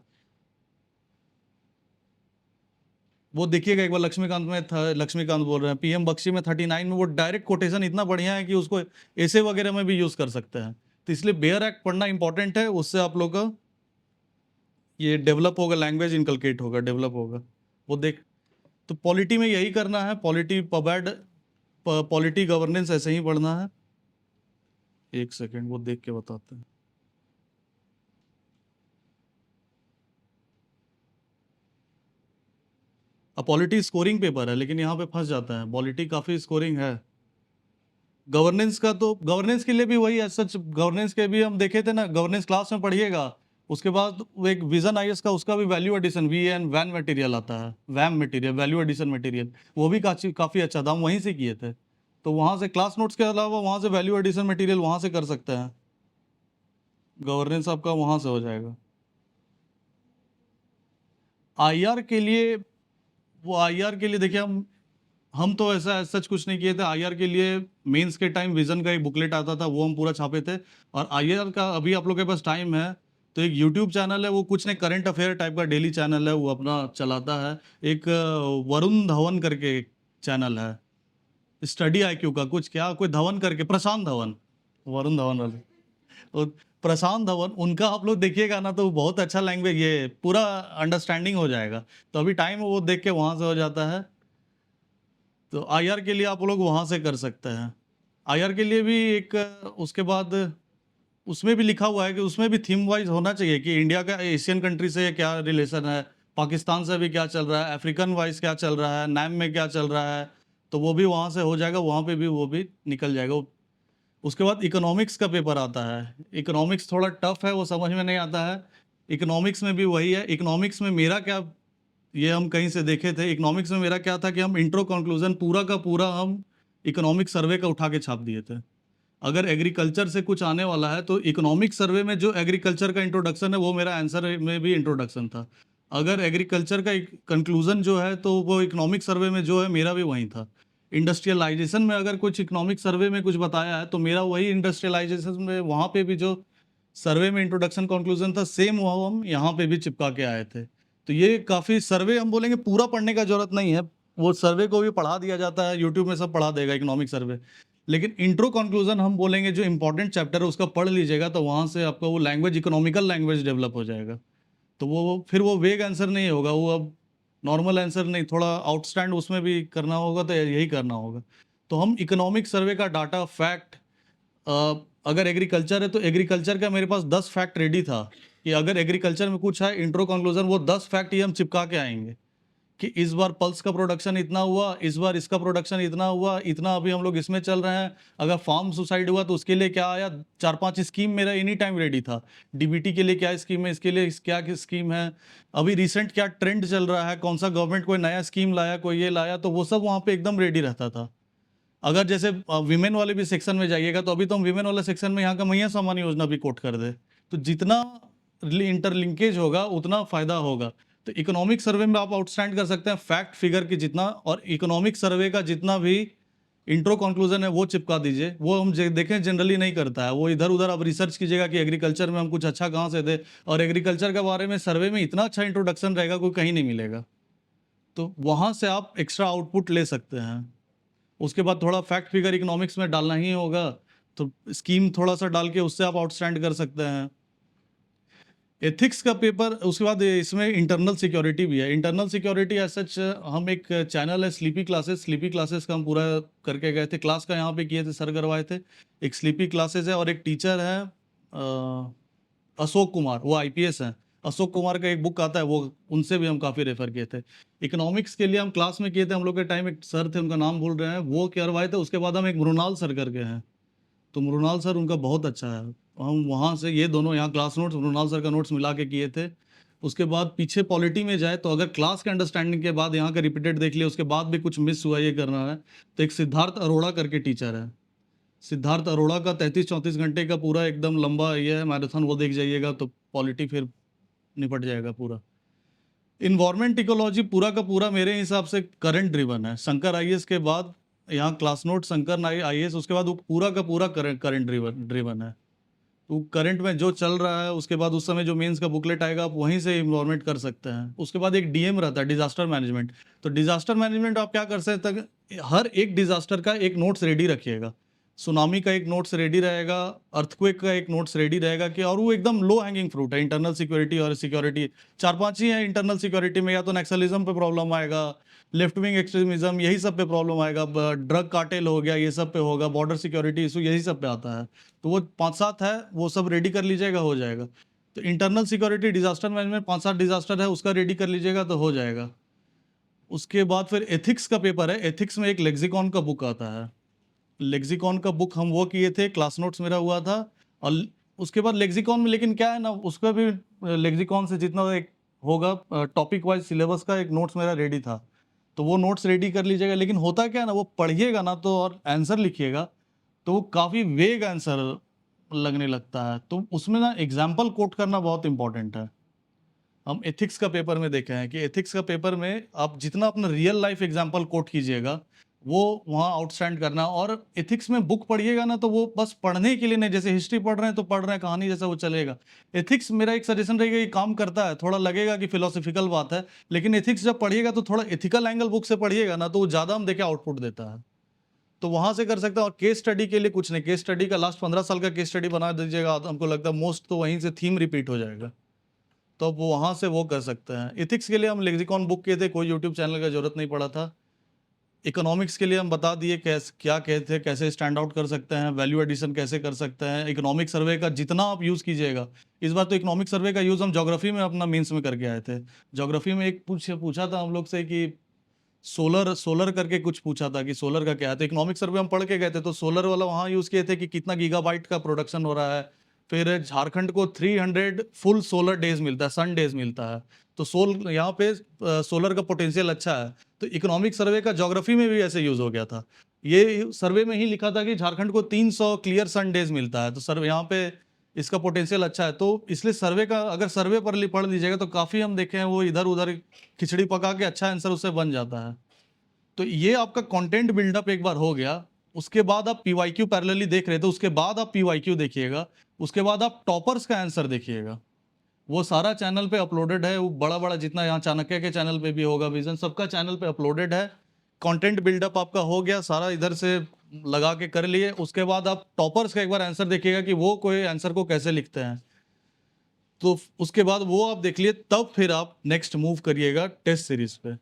वो देखिएगा एक बार, लक्ष्मीकांत में था, लक्ष्मीकांत बोल रहे हैं, पीएम बख्शी में 39 में वो डायरेक्ट कोटेशन इतना बढ़िया है कि उसको ऐसे वगैरह में भी यूज कर सकते हैं। तो इसलिए बेयर एक्ट पढ़ना इंपॉर्टेंट है, उससे आप लोग का ये डेवलप होगा, लैंग्वेज इनकलकेट होगा, डेवलप होगा, वो देख। तो पॉलिटी में यही करना है, पॉलिटी पबैड, पॉलिटी गवर्नेंस ऐसे ही पढ़ना है। एक सेकेंड, वो देख के बताते हैं। अब पॉलिटी स्कोरिंग पेपर है, लेकिन यहाँ पे फंस जाता है, पॉलिटी काफ़ी स्कोरिंग है। गवर्नेंस का तो, गवर्नेंस के लिए भी वही है, सच गवर्नेंस के भी हम देखे थे ना, गवर्नेंस क्लास में पढ़िएगा। उसके बाद वो एक विजन आईएएस का, उसका भी वैल्यू एडिशन, वी एन वैन मटेरियल आता है, VAM material, value addition material, वो भी काफ़ी अच्छा था, हम वहीं से किए थे। तो वहाँ से क्लास नोट्स के अलावा वहाँ से वैल्यू एडिशन मटेरियल वहाँ से कर सकते हैं, गवर्नेंस आपका वहाँ से हो जाएगा। आईआर के लिए, वो आईआर के लिए देखिए, हम तो ऐसा सच कुछ नहीं किए थे। आईआर के लिए मेंस के टाइम विजन का एक बुकलेट आता था, वो हम पूरा छापे थे। और आईआर का अभी आप लोग के पास टाइम है तो एक यूट्यूब चैनल है, वो कुछ नहीं, करंट अफेयर टाइप का डेली चैनल है, वो अपना चलाता है, एक वरुण धवन करके चैनल है, स्टडी आईक्यू का कुछ, क्या कोई धवन करके, प्रशांत धवन, वरुण धवन वाले, तो प्रशांत धवन, उनका आप लोग देखिएगा ना तो बहुत अच्छा लैंग्वेज, ये पूरा अंडरस्टैंडिंग हो जाएगा। तो अभी टाइम है, वो देख के वहाँ से हो जाता है। तो आईआर के लिए आप लोग वहाँ से कर सकते हैं। आईआर के लिए भी एक, उसके बाद उसमें भी लिखा हुआ है कि उसमें भी थीम वाइज होना चाहिए कि इंडिया का एशियन कंट्री से क्या रिलेशन है, पाकिस्तान से भी क्या चल रहा है, अफ्रीकन वाइज क्या चल रहा है, नैम में क्या चल रहा है, तो वो भी वहाँ से हो जाएगा, वहाँ पे भी वो भी निकल जाएगा। उसके बाद इकोनॉमिक्स का पेपर आता है, इकोनॉमिक्स थोड़ा टफ है, वो समझ में नहीं आता है। इकोनॉमिक्स में भी वही है, इकोनॉमिक्स में मेरा क्या, ये हम कहीं से देखे थे, इकोनॉमिक्स में मेरा क्या था कि हम इंट्रो कंक्लूजन पूरा का पूरा हम इकोनॉमिक सर्वे का उठा के छाप दिए थे। अगर एग्रीकल्चर से कुछ आने वाला है तो इकोनॉमिक सर्वे में जो एग्रीकल्चर का इंट्रोडक्शन है वो मेरा आंसर में भी इंट्रोडक्शन था। अगर एग्रीकल्चर का कंक्लूजन जो है तो वो इकोनॉमिक सर्वे में जो है मेरा भी वही था। इंडस्ट्रियलाइजेशन में अगर कुछ इकोनॉमिक सर्वे में कुछ बताया है तो मेरा वही इंडस्ट्रियलाइजेशन में वहाँ पे भी जो सर्वे में इंट्रोडक्शन कंक्लूजन था, सेम वो हम यहाँ पे भी चिपका के आए थे। तो ये काफ़ी सर्वे, हम बोलेंगे पूरा पढ़ने का ज़रूरत नहीं है, वो सर्वे को भी पढ़ा दिया जाता है, यूट्यूब में सब पढ़ा देगा इकोनॉमिक सर्वे। लेकिन इंट्रो कंक्लूजन हम बोलेंगे जो इंपॉर्टेंट चैप्टर है उसका पढ़ लीजिएगा, तो वहाँ से आपका वो लैंग्वेज, इकोनॉमिकल लैंग्वेज डेवलप हो जाएगा। तो वो फिर वो वेग आंसर नहीं होगा, वो अब नॉर्मल आंसर नहीं, थोड़ा आउटस्टैंड उसमें भी करना होगा, तो यही करना होगा। तो हम इकोनॉमिक सर्वे का डाटा, फैक्ट, अगर एग्रीकल्चर है तो एग्रीकल्चर का मेरे पास 10 फैक्ट रेडी था कि अगर एग्रीकल्चर में कुछ है इंट्रो कंक्लूजन, वो 10 फैक्ट ही हम चिपका के आएंगे कि इस बार पल्स का प्रोडक्शन इतना हुआ, इस बार इसका प्रोडक्शन इतना हुआ, इतना अभी हम लोग इसमें चल रहे हैं। अगर फार्म सुसाइड हुआ तो उसके लिए क्या आया, 4-5 स्कीम मेरा एनी टाइम रेडी था। डीबीटी के लिए क्या स्कीम है, इसके लिए क्या स्कीम है, अभी रिसेंट क्या ट्रेंड चल रहा है, कौन सा गवर्नमेंट कोई नया स्कीम लाया, कोई ये लाया, तो वो सब वहाँ पे एकदम रेडी रहता था। अगर जैसे विमेन वाले भी सेक्शन में जाइएगा तो अभी तो हम विमेन वाले सेक्शन में यहाँ का मैया सम्मान योजना भी कोट कर दे। तो जितना इंटरलिंकेज होगा उतना फायदा होगा। तो इकोनॉमिक सर्वे में आप आउटस्टैंड कर सकते हैं फैक्ट फिगर की जितना, और इकोनॉमिक सर्वे का जितना भी इंट्रो कंक्लूजन है वो चिपका दीजिए। वो हम देखें जनरली नहीं करता है, वो इधर उधर आप रिसर्च कीजिएगा कि एग्रीकल्चर में हम कुछ अच्छा कहाँ से दे, और एग्रीकल्चर के बारे में सर्वे में इतना अच्छा इंट्रोडक्शन रहेगा कोई कहीं नहीं मिलेगा। तो वहाँ से आप एक्स्ट्रा आउटपुट ले सकते हैं। उसके बाद थोड़ा फैक्ट फिगर इकोनॉमिक्स में डालना ही होगा, तो स्कीम थोड़ा सा डाल के उससे आप आउटस्टैंड कर सकते हैं। एथिक्स का पेपर, उसके बाद इसमें इंटरनल सिक्योरिटी भी है। इंटरनल सिक्योरिटी एज सच हम एक चैनल है स्लीपी क्लासेस का हम पूरा करके गए थे, क्लास का यहाँ पे किए थे, सर करवाए थे। एक स्लीपी क्लासेस है और एक टीचर है अशोक कुमार, वो आईपीएस हैं। अशोक कुमार का एक बुक आता है, वो उनसे भी हम काफ़ी रेफर किए थे। इकोनॉमिक्स के लिए हम क्लास में किए थे, हम लोग के टाइम एक सर थे, उनका नाम भूल रहे हैं, वो करवाए थे। उसके बाद हम एक मृणाल सर करके हैं, तो मृणाल सर उनका बहुत अच्छा है। हम वहाँ से ये दोनों यहाँ क्लास नोट्स मृणाल सर का नोट्स मिला के किए थे। उसके बाद पीछे पॉलिटी में जाए तो अगर क्लास के अंडरस्टैंडिंग के बाद यहाँ का रिपीटेड देख लिया, उसके बाद भी कुछ मिस हुआ ये करना है, तो एक सिद्धार्थ अरोड़ा करके टीचर है। सिद्धार्थ अरोड़ा का 33-34 घंटे का पूरा एकदम लंबा ये है मैराथन, वो देख जाइएगा तो पॉलिटी फिर निपट जाएगा पूरा। इन्वायरमेंट इकोलॉजी पूरा का पूरा मेरे हिसाब से करंट ड्रिवन है। शंकर आईएएस के बाद यहाँ क्लास नोट शंकर आईएएस, उसके बाद वो पूरा का पूरा करंट ड्रिवन है। तो करंट में जो चल रहा है, उसके बाद उस समय जो मेंस का बुकलेट आएगा आप वहीं से इन्वॉल्वमेंट कर सकते हैं। उसके बाद एक डीएम रहता है, डिजास्टर मैनेजमेंट। तो डिजास्टर मैनेजमेंट आप क्या कर सकते हैं, हर एक डिजास्टर का एक नोट्स रेडी रखिएगा। सुनामी का एक नोट्स रेडी रहेगा, अर्थक्वेक का एक नोट्स रेडी रहेगा कि, और वो एकदम लो हैंगिंग फ्रूट है। इंटरनल सिक्योरिटी और सिक्योरिटी 4-5 ही है इंटरनल सिक्योरिटी में, या तो नक्सलिज्म पे प्रॉब्लम आएगा, लेफ्ट विंग एक्सट्रीमिज्म, यही सब पे प्रॉब्लम आएगा, ड्रग कार्टेल हो गया, ये सब पे होगा, बॉर्डर सिक्योरिटी इशू, यही सब पे आता है। तो वो 5-7 है, वो सब रेडी कर लीजिएगा, हो जाएगा। तो internal security, disaster management, 5-7 disaster है, उसका रेडी कर लीजिएगा तो हो जाएगा। उसके बाद फिर एथिक्स का पेपर है। एथिक्स में एक लेक्सिकॉन का बुक आता है। लेक्सिकॉन का बुक हम वो किए थे, क्लास नोट्स मेरा हुआ था। और उसके बाद लेक्सिकॉन में, लेकिन क्या है ना, उसका भी लेक्सिकॉन से जितना एक होगा टॉपिक वाइज सिलेबस का एक नोट्स मेरा रेडी था, तो वो नोट्स रेडी कर लीजिएगा। लेकिन होता क्या है ना, वो पढ़िएगा ना तो और आंसर लिखिएगा तो वो काफ़ी वेग आंसर लगने लगता है। तो उसमें ना एग्जाम्पल कोट करना बहुत इंपॉर्टेंट है। हम एथिक्स का पेपर में देखे हैं कि एथिक्स का पेपर में आप जितना अपना रियल लाइफ एग्जाम्पल कोट कीजिएगा, वो वहाँ आउटस्टैंड करना। और एथिक्स में बुक पढ़िएगा ना तो वो बस पढ़ने के लिए नहीं, जैसे हिस्ट्री पढ़ रहे हैं तो पढ़ रहे हैं कहानी जैसा वो चलेगा। एथिक्स मेरा एक सजेशन रहेगा, ये काम करता है, थोड़ा लगेगा कि फिलोसफिकल बात है, लेकिन एथिक्स जब पढ़िएगा तो थोड़ा एथिकल एंगल बुक से पढ़िएगा ना, तो वो ज़्यादा हम देखे आउटपुट देता है। तो वहाँ से कर सकते हैं। और केस स्टडी के लिए कुछ नहीं, केस स्टडी का लास्ट 15 साल का केस स्टडी बना दीजिएगा, हमको लगता है मोस्ट तो वहीं से थीम रिपीट हो जाएगा, तो अब वो वहाँ से वो कर सकते हैं। एथिक्स के लिए हम लेक्सिकॉन बुक किए थे, कोई यूट्यूब चैनल का जरूरत नहीं पड़ा था। इकोनॉमिक्स के लिए हम बता दिए कैसे क्या कहते हैं, कैसे स्टैंड आउट कर सकते हैं, वैल्यू एडिशन कैसे कर सकते हैं। इकोनॉमिक सर्वे का जितना आप यूज़ कीजिएगा, इस बार तो इकोनॉमिक सर्वे का यूज़ हम ज्योग्राफी में अपना मेंस में करके आए थे। ज्योग्राफी में एक पूछा था हम लोग से कि सोलर करके कुछ पूछा था कि सोलर का क्या है, तो इकोनॉमिक सर्वे हम पढ़ के गए थे, तो सोलर वाला वहाँ यूज़ किए थे कि कितना गीगाबाइट का प्रोडक्शन हो रहा है। फिर झारखंड को 300 फुल सोलर डेज मिलता है, सन डेज मिलता है, तो यहाँ पे सोलर का पोटेंशियल अच्छा है। तो इकोनॉमिक सर्वे का ज्योग्राफी में भी ऐसे यूज़ हो गया था। ये सर्वे में ही लिखा था कि झारखंड को 300 क्लियर सन डेज मिलता है, तो सर्वे यहाँ पे इसका पोटेंशियल अच्छा है। तो इसलिए सर्वे का अगर सर्वे पर पढ़ लीजिएगा तो काफ़ी हम देखे हैं वो इधर उधर खिचड़ी पका के अच्छा आंसर उससे बन जाता है। तो ये आपका कंटेंट बिल्डअप एक बार हो गया। उसके बाद आप पीवाईक्यू पैरेलली देख रहे थे, उसके बाद आप पीवाईक्यू देखिएगा, उसके बाद आप टॉपर्स का आंसर देखिएगा। वो सारा चैनल पे अपलोडेड है, वो बड़ा बड़ा जितना यहाँ चाणक्य के चैनल पे भी होगा, विजन सबका चैनल पे अपलोडेड है। कंटेंट बिल्डअप आपका हो गया सारा, इधर से लगा के कर लिए। उसके बाद आप टॉपर्स का एक बार आंसर देखिएगा कि वो कोई आंसर को कैसे लिखते हैं, तो उसके बाद वो आप देख लिए, तब फिर आप नेक्स्ट मूव करिएगा टेस्ट सीरीज पे।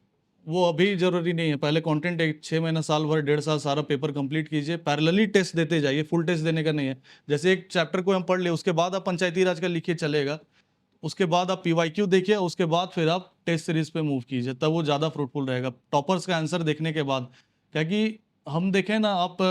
वो अभी जरूरी नहीं है, पहले कंटेंट एक 6 महीना, साल भर, 1.5 साल सारा पेपर कंप्लीट कीजिए, पैरेलली टेस्ट देते जाइए, फुल टेस्ट देने का नहीं है। जैसे एक चैप्टर को हम पढ़ लिए, उसके बाद आप पंचायती राज का लिखिए चलेगा, उसके बाद आप पीवाईक्यू देखिए, उसके बाद फिर आप टेस्ट सीरीज पे मूव कीजिए, तब वो ज़्यादा फ्रूटफुल रहेगा टॉपर्स का आंसर देखने के बाद। क्या कि हम देखें ना, आप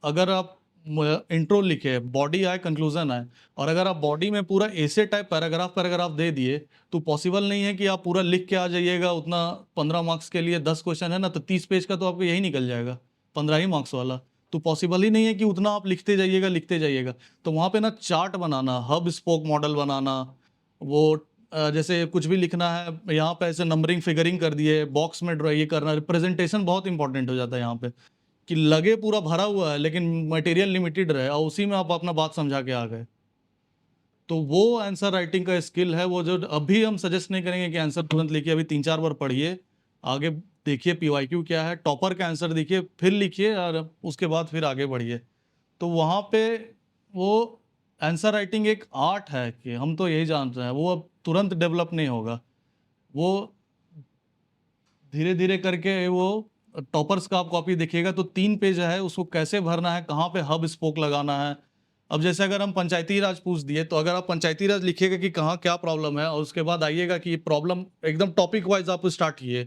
अगर आप इंट्रो लिखे, बॉडी आए, कंक्लूजन आए, और अगर आप बॉडी में पूरा ऐसे टाइप पैराग्राफ पैराग्राफ दे दिए, तो पॉसिबल नहीं है कि आप पूरा लिख के आ जाइएगा। उतना 15 मार्क्स के लिए 10 क्वेश्चन है ना, तो 30 पेज का तो आपको यही निकल जाएगा, 15 ही मार्क्स वाला। तो पॉसिबल ही नहीं है कि उतना आप लिखते जाइएगा। तो वहाँ पे ना चार्ट बनाना, हब स्पोक मॉडल बनाना, वो जैसे कुछ भी लिखना है यहाँ पे ऐसे नंबरिंग फिगरिंग कर दिए, बॉक्स में ड्रा ये करना, रिप्रेजेंटेशन बहुत इंपॉर्टेंट हो जाता है यहाँ पे, कि लगे पूरा भरा हुआ है लेकिन मटेरियल लिमिटेड रहे और उसी में आप अपना बात समझा के आ गए। तो वो आंसर राइटिंग का स्किल है, वो जो अभी हम सजेस्ट नहीं करेंगे कि आंसर तुरंत लिखिए, अभी 3-4 बार पढ़िए, आगे देखिए पीवाईक्यू क्या है, टॉपर का आंसर देखिए, फिर लिखिए और उसके बाद फिर आगे बढ़िए। तो वहाँ पे वो आंसर राइटिंग एक आर्ट है, कि हम तो यही जानते हैं, वो अब तुरंत डेवलप नहीं होगा। वो धीरे धीरे करके वो टॉपर्स का आप कॉपी देखिएगा तो 3 पेज है, उसको कैसे भरना है, कहाँ पे हब स्पोक लगाना है। अब जैसे अगर हम पंचायती राज पूछ दिए, तो अगर आप पंचायती राज लिखिएगा कि कहाँ क्या प्रॉब्लम है, और उसके बाद आइएगा कि ये प्रॉब्लम एकदम टॉपिक वाइज आप स्टार्ट किए,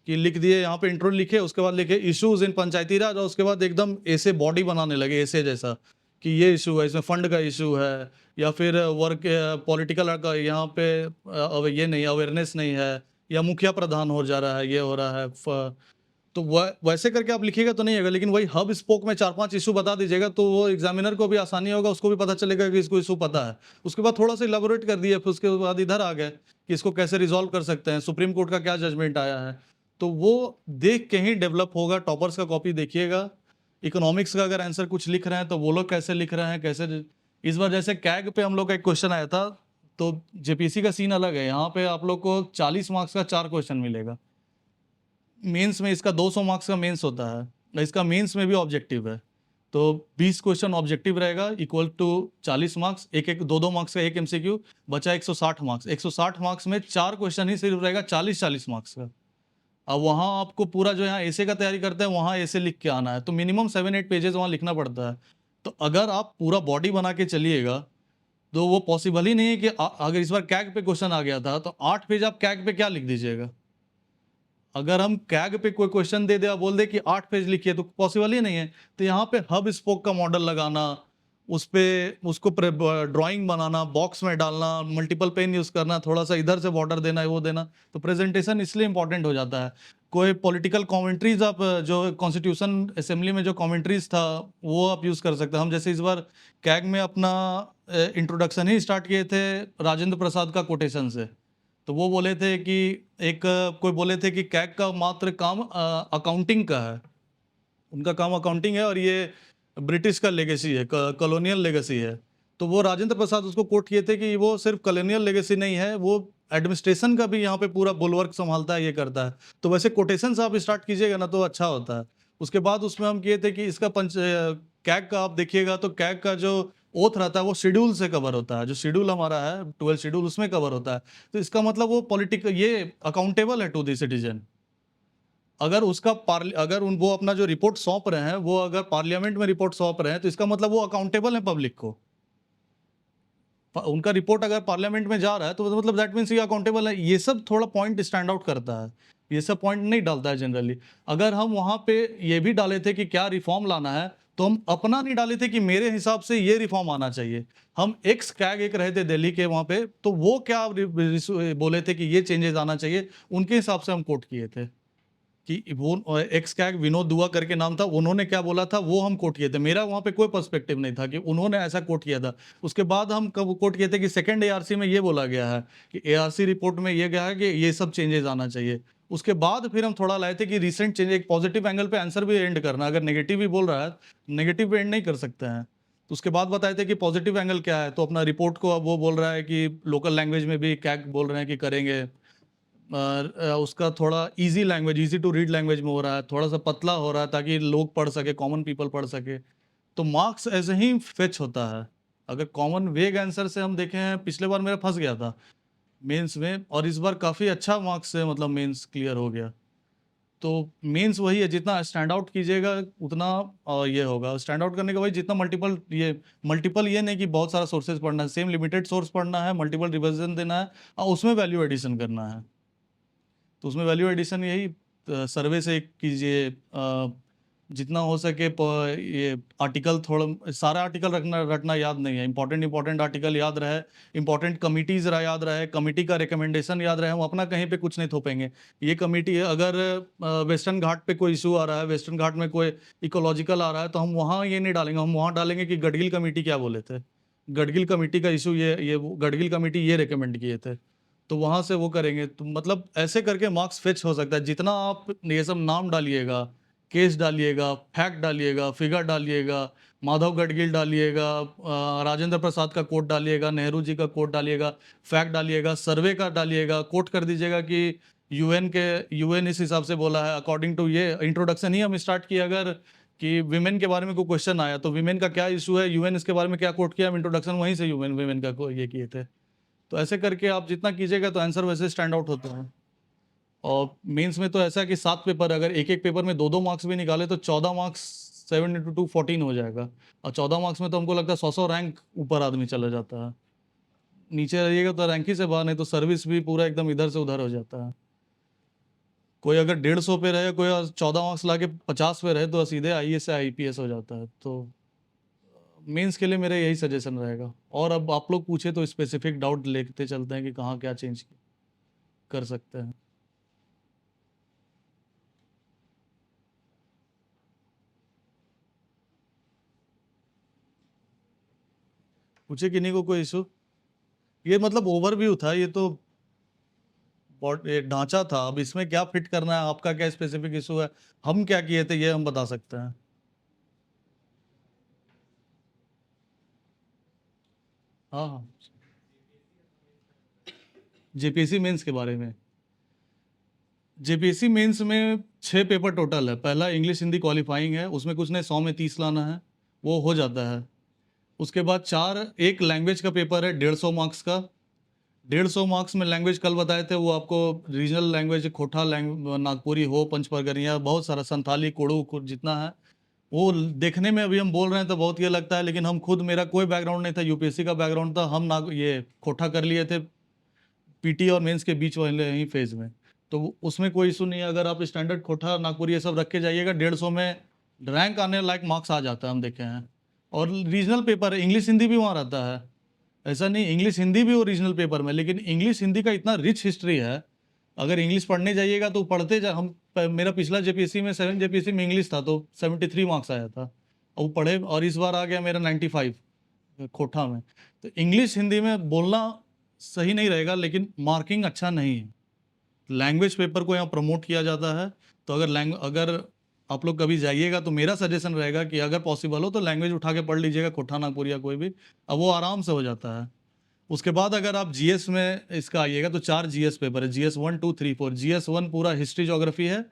कि लिख दिए यहाँ पे इंट्रो लिखे, उसके बाद लिखे इश्यूज इन पंचायती राज, और उसके बाद एकदम ऐसे बॉडी बनाने लगे ऐसे जैसा, कि ये इशू है, इसमें फंड का इशू है, या फिर वर्क पॉलिटिकल का यहाँ पे ये नहीं, अवेयरनेस नहीं है, या मुखिया प्रधान हो जा रहा है, ये हो रहा है तो वैसे करके आप लिखिएगा तो नहीं होगा, लेकिन वही हब स्पोक में 4-5 इशू बता दीजिएगा, तो वो एग्जामिनर को भी आसानी होगा, उसको भी पता चलेगा कि इसको इशू पता है। उसके बाद थोड़ा सा इलाबोरेट कर दिया, फिर उसके बाद इधर आ गए कि इसको कैसे रिजॉल्व कर सकते हैं, सुप्रीम कोर्ट का क्या जजमेंट आया है। तो वो देख के ही डेवलप होगा। टॉपर्स का कॉपी देखिएगा। इकोनॉमिक्स का अगर आंसर कुछ लिख रहे हैं तो वो लोग कैसे लिख रहे हैं, कैसे। इस बार जैसे कैग पे हम लोग का एक क्वेश्चन आया था, तो जेपीसी का सीन अलग है। यहाँ पे आप लोग को 40 मार्क्स का 4 क्वेश्चन मिलेगा। मेंस में इसका 200 मार्क्स का मेंस होता है, इसका मेंस में भी ऑब्जेक्टिव है। तो 20 क्वेश्चन ऑब्जेक्टिव रहेगा, इक्वल टू 40 मार्क्स, एक एक 2-2 मार्क्स का एक एमसीक्यू, बचा 160 मार्क्स। 160 मार्क्स में 4 क्वेश्चन ही सिर्फ रहेगा 40-40 मार्क्स का। अब वहाँ आपको पूरा जो यहाँ ऐसे का तैयारी करते हैं, वहाँ ऐसे लिख के आना है, तो मिनिमम 7-8 पेजेस वहाँ लिखना पड़ता है। तो अगर आप पूरा बॉडी बना के चलिएगा, तो वो पॉसिबल ही नहीं है कि अगर इस बार कैग पे क्वेश्चन आ गया था, तो 8 पेज आप कैग पे क्या लिख दीजिएगा। अगर हम कैग पे कोई क्वेश्चन दे दे और बोल दे कि 8 पेज लिखिए, तो पॉसिबल ही नहीं है। तो यहाँ पे हब स्पोक का मॉडल लगाना, उस पे उसको ड्राइंग बनाना, बॉक्स में डालना, मल्टीपल पेन यूज करना, थोड़ा सा इधर से बॉर्डर देना है, वो देना, तो प्रेजेंटेशन इसलिए इंपॉर्टेंट हो जाता है। कोई पॉलिटिकल कमेंट्रीज आप जो कॉन्स्टिट्यूशन असेंबली में जो कमेंट्रीज था, वो आप यूज कर सकते हैं। हम जैसे इस बार कैग में अपना इंट्रोडक्शन ही स्टार्ट किए थे राजेंद्र प्रसाद का कोटेशन से। तो वो बोले थे कि कोई बोले थे कि कैग का मात्र काम अकाउंटिंग का है, उनका काम अकाउंटिंग है, और ये ब्रिटिश का लेगेसी है, कॉलोनियल लेगेसी है। तो वो राजेंद्र प्रसाद उसको कोट किए थे कि वो सिर्फ कॉलोनियल लेगेसी नहीं है, वो एडमिनिस्ट्रेशन का भी यहाँ पे पूरा बुलवर्क संभालता है, ये करता है। तो वैसे कोटेशन से आप स्टार्ट कीजिएगा ना, तो अच्छा होता है। उसके बाद उसमें हम किए थे कि इसका कैग का आप देखिएगा, तो कैग का जो ओथ रहता है वो शेड्यूल से कवर होता है, जो शेड्यूल हमारा है 12 शेड्यूल, उसमें कवर होता है। तो इसका मतलब वो पॉलिटिकल, ये अकाउंटेबल है टू द सिटीजन। अगर उसका अगर वो अपना जो रिपोर्ट सौंप रहे हैं, वो अगर पार्लियामेंट में रिपोर्ट सौंप रहे हैं, तो इसका मतलब वो अकाउंटेबल है पब्लिक को। उनका रिपोर्ट अगर पार्लियामेंट में जा रहा है, तो मतलब दैट मीन्स ये अकाउंटेबल है। ये सब थोड़ा पॉइंट स्टैंड आउट करता है, ये सब पॉइंट नहीं डालता है जनरली। अगर हम वहां पे ये भी डाले थे कि क्या रिफॉर्म लाना है, तो हम अपना नहीं डाले थे कि मेरे हिसाब से ये रिफॉर्म आना चाहिए। हम एक्स कैग एक रहे थे दिल्ली के वहां पे, तो वो क्या बोले थे कि ये चेंजेस आना चाहिए, उनके हिसाब से हम कोट किए थे। कि वो एक्स कैग विनोद दुआ करके नाम था, उन्होंने क्या बोला था वो हम कोट किए थे। मेरा वहाँ पे कोई पर्सपेक्टिव नहीं था कि उन्होंने ऐसा कोट किया था। उसके बाद हम कब कोट किए थे कि सेकंड एआरसी में ये बोला गया है, कि एआरसी रिपोर्ट में ये गया है कि ये सब चेंजेस आना चाहिए। उसके बाद फिर हम थोड़ा लाए थे कि रिसेंट चेंज, एक पॉजिटिव एंगल पे आंसर भी एंड करना, अगर नेगेटिव भी बोल रहा है, नेगेटिव पे एंड नहीं कर सकते हैं। तो उसके बाद बताए थे कि पॉजिटिव एंगल क्या है, तो अपना रिपोर्ट को अब वो बोल रहा है कि लोकल लैंग्वेज में भी कैग बोल रहे हैं कि करेंगे। उसका थोड़ा easy language, easy to read language में हो रहा है, थोड़ा सा पतला हो रहा है ताकि लोग पढ़ सके, कॉमन पीपल पढ़ सके। तो मार्क्स ऐसे ही फेच होता है। अगर कॉमन वेग आंसर से हम देखें हैं, पिछले बार मेरा फंस गया था मेंस में, और इस बार काफ़ी अच्छा मार्क्स से मतलब मेंस क्लियर हो गया। तो मेंस वही है, जितना स्टैंड आउट कीजिएगा उतना ये होगा। स्टैंड आउट करने का वही, जितना मल्टीपल ये नहीं कि बहुत सारा सोर्सेज पढ़ना है, सेम लिमिटेड सोर्स पढ़ना है, मल्टीपल रिविजन देना है और उसमें वैल्यू एडिशन करना है। तो उसमें वैल्यू एडिशन यही सर्वे से कीजिए, जितना हो सके ये आर्टिकल थोड़ा, सारा आर्टिकल रटना याद नहीं है, इंपॉर्टेंट आर्टिकल याद रहे, इंपॉर्टेंट कमिटीज याद रहे, कमिटी का रिकमेंडेशन याद रहे, हम अपना कहीं पे कुछ नहीं थोपेंगे। ये कमिटी, अगर वेस्टर्न घाट पे कोई इशू आ रहा है, वेस्टर्न घाट में कोई इकोलॉजिकल आ रहा है, तो हम वहाँ ये नहीं डालेंगे, हम वहाँ डालेंगे कि गडगिल कमेटी क्या बोले थे, गडगिल कमेटी का इशू गडगिल कमेटी ये रिकमेंड किए थे, तो वहाँ से वो करेंगे। तो मतलब ऐसे करके मार्क्स फिक्स हो सकता है। जितना आप ये सब नाम डालिएगा, केस डालिएगा, फैक्ट डालिएगा, फिगर डालिएगा, माधव गडगिल डालिएगा, राजेंद्र प्रसाद का कोट डालिएगा, नेहरू जी का कोट डालिएगा, फैक्ट डालिएगा, सर्वे का डालिएगा, कोट कर दीजिएगा कि यूएन इस हिसाब से बोला है, अकॉर्डिंग टू ये इंट्रोडक्शन ही हम स्टार्ट किए। अगर कि विमेन के बारे में कोई क्वेश्चन आया तो विमेन का क्या इशू है, यूएन इसके बारे में क्या कोट किया, हम इंट्रोडक्शन वहीं से विमेन का ये किए थे। तो ऐसे करके आप जितना कीजिएगा तो आंसर वैसे स्टैंड आउट होते हैं। और मेंस में तो ऐसा है कि 7 पेपर, अगर एक पेपर में 2 मार्क्स भी निकाले तो 14 मार्क्स 7 इंटू 2 14 हो जाएगा। और 14 मार्क्स में तो हमको लगता है 100 रैंक ऊपर आदमी चला जाता है। नीचे रहिएगा तो रैंक ही से बाहर, नहीं तो सर्विस भी पूरा एकदम इधर से उधर हो जाता है। कोई अगर 150 पे रहे, कोई 14 मार्क्स ला के 50 पे रहे, तो सीधे आईएएस से आईपीएस हो जाता है। तो मेंस के लिए मेरा यही सजेशन रहेगा। और अब आप लोग पूछे तो स्पेसिफिक डाउट लेते चलते हैं कि कहाँ क्या चेंज कर सकते हैं। पूछे किन्हीं को कोई इशू? ये मतलब ओवरव्यू था, ये तो ये ढांचा था। अब इसमें क्या फिट करना है, आपका क्या स्पेसिफिक इशू है, हम क्या किए थे, ये हम बता सकते हैं। हाँ हाँ, जेपीएससी मेंस के बारे में। जेपीएससी मेंस में 6 पेपर टोटल है। पहला इंग्लिश हिंदी क्वालिफाइंग है, उसमें कुछ नहीं, 100 में 30 लाना है, वो हो जाता है। उसके बाद एक लैंग्वेज का पेपर है 150 मार्क्स का। 150 मार्क्स में लैंग्वेज कल बताए थे, वो आपको रीजनल लैंग्वेज, खोटा नागपुरी हो, पंच परगनिया, बहुत सारा संथाली, कोड़ू जितना है वो देखने में अभी हम बोल रहे हैं तो बहुत ये लगता है, लेकिन हम खुद, मेरा कोई बैकग्राउंड नहीं था, यूपीएससी का बैकग्राउंड था, हम ये खोटा कर लिए थे पीटी और मेंस के बीच वाले ही फेज में। तो उसमें कोई इशू नहीं है। अगर आप स्टैंडर्ड खोटा नागपुरी ये सब रख के जाइएगा, 150 में रैंक आने लायक मार्क्स आ जाता है, हम देखे हैं। और रीजनल पेपर है, इंग्लिश हिंदी भी वहाँ रहता है, ऐसा नहीं, इंग्लिश हिंदी भी ओरिजिनल पेपर में। लेकिन इंग्लिश हिंदी का इतना रिच हिस्ट्री है, अगर इंग्लिश पढ़ने जाइएगा तो पढ़ते जा हम। मेरा पिछला जेपीएससी में 7 जेपीएससी में इंग्लिश था तो 73 मार्क्स आया था, और वो पढ़े, और इस बार आ गया मेरा 95 खोटा में। तो इंग्लिश हिंदी में बोलना सही नहीं रहेगा, लेकिन मार्किंग अच्छा नहीं है। लैंग्वेज पेपर को यहाँ प्रमोट किया जाता है। तो अगर आप लोग कभी जाइएगा तो मेरा सजेशन रहेगा कि अगर पॉसिबल हो तो लैंग्वेज उठा के पढ़ लीजिएगा, खोटा नागपुर या कोई भी, अब वो आराम से हो जाता है। उसके बाद अगर आप जीएस में इसका आइएगा तो 4 जीएस पेपर है, जीएस 1 2 3 4। जीएस 1 पूरा हिस्ट्री ज्योग्राफी है,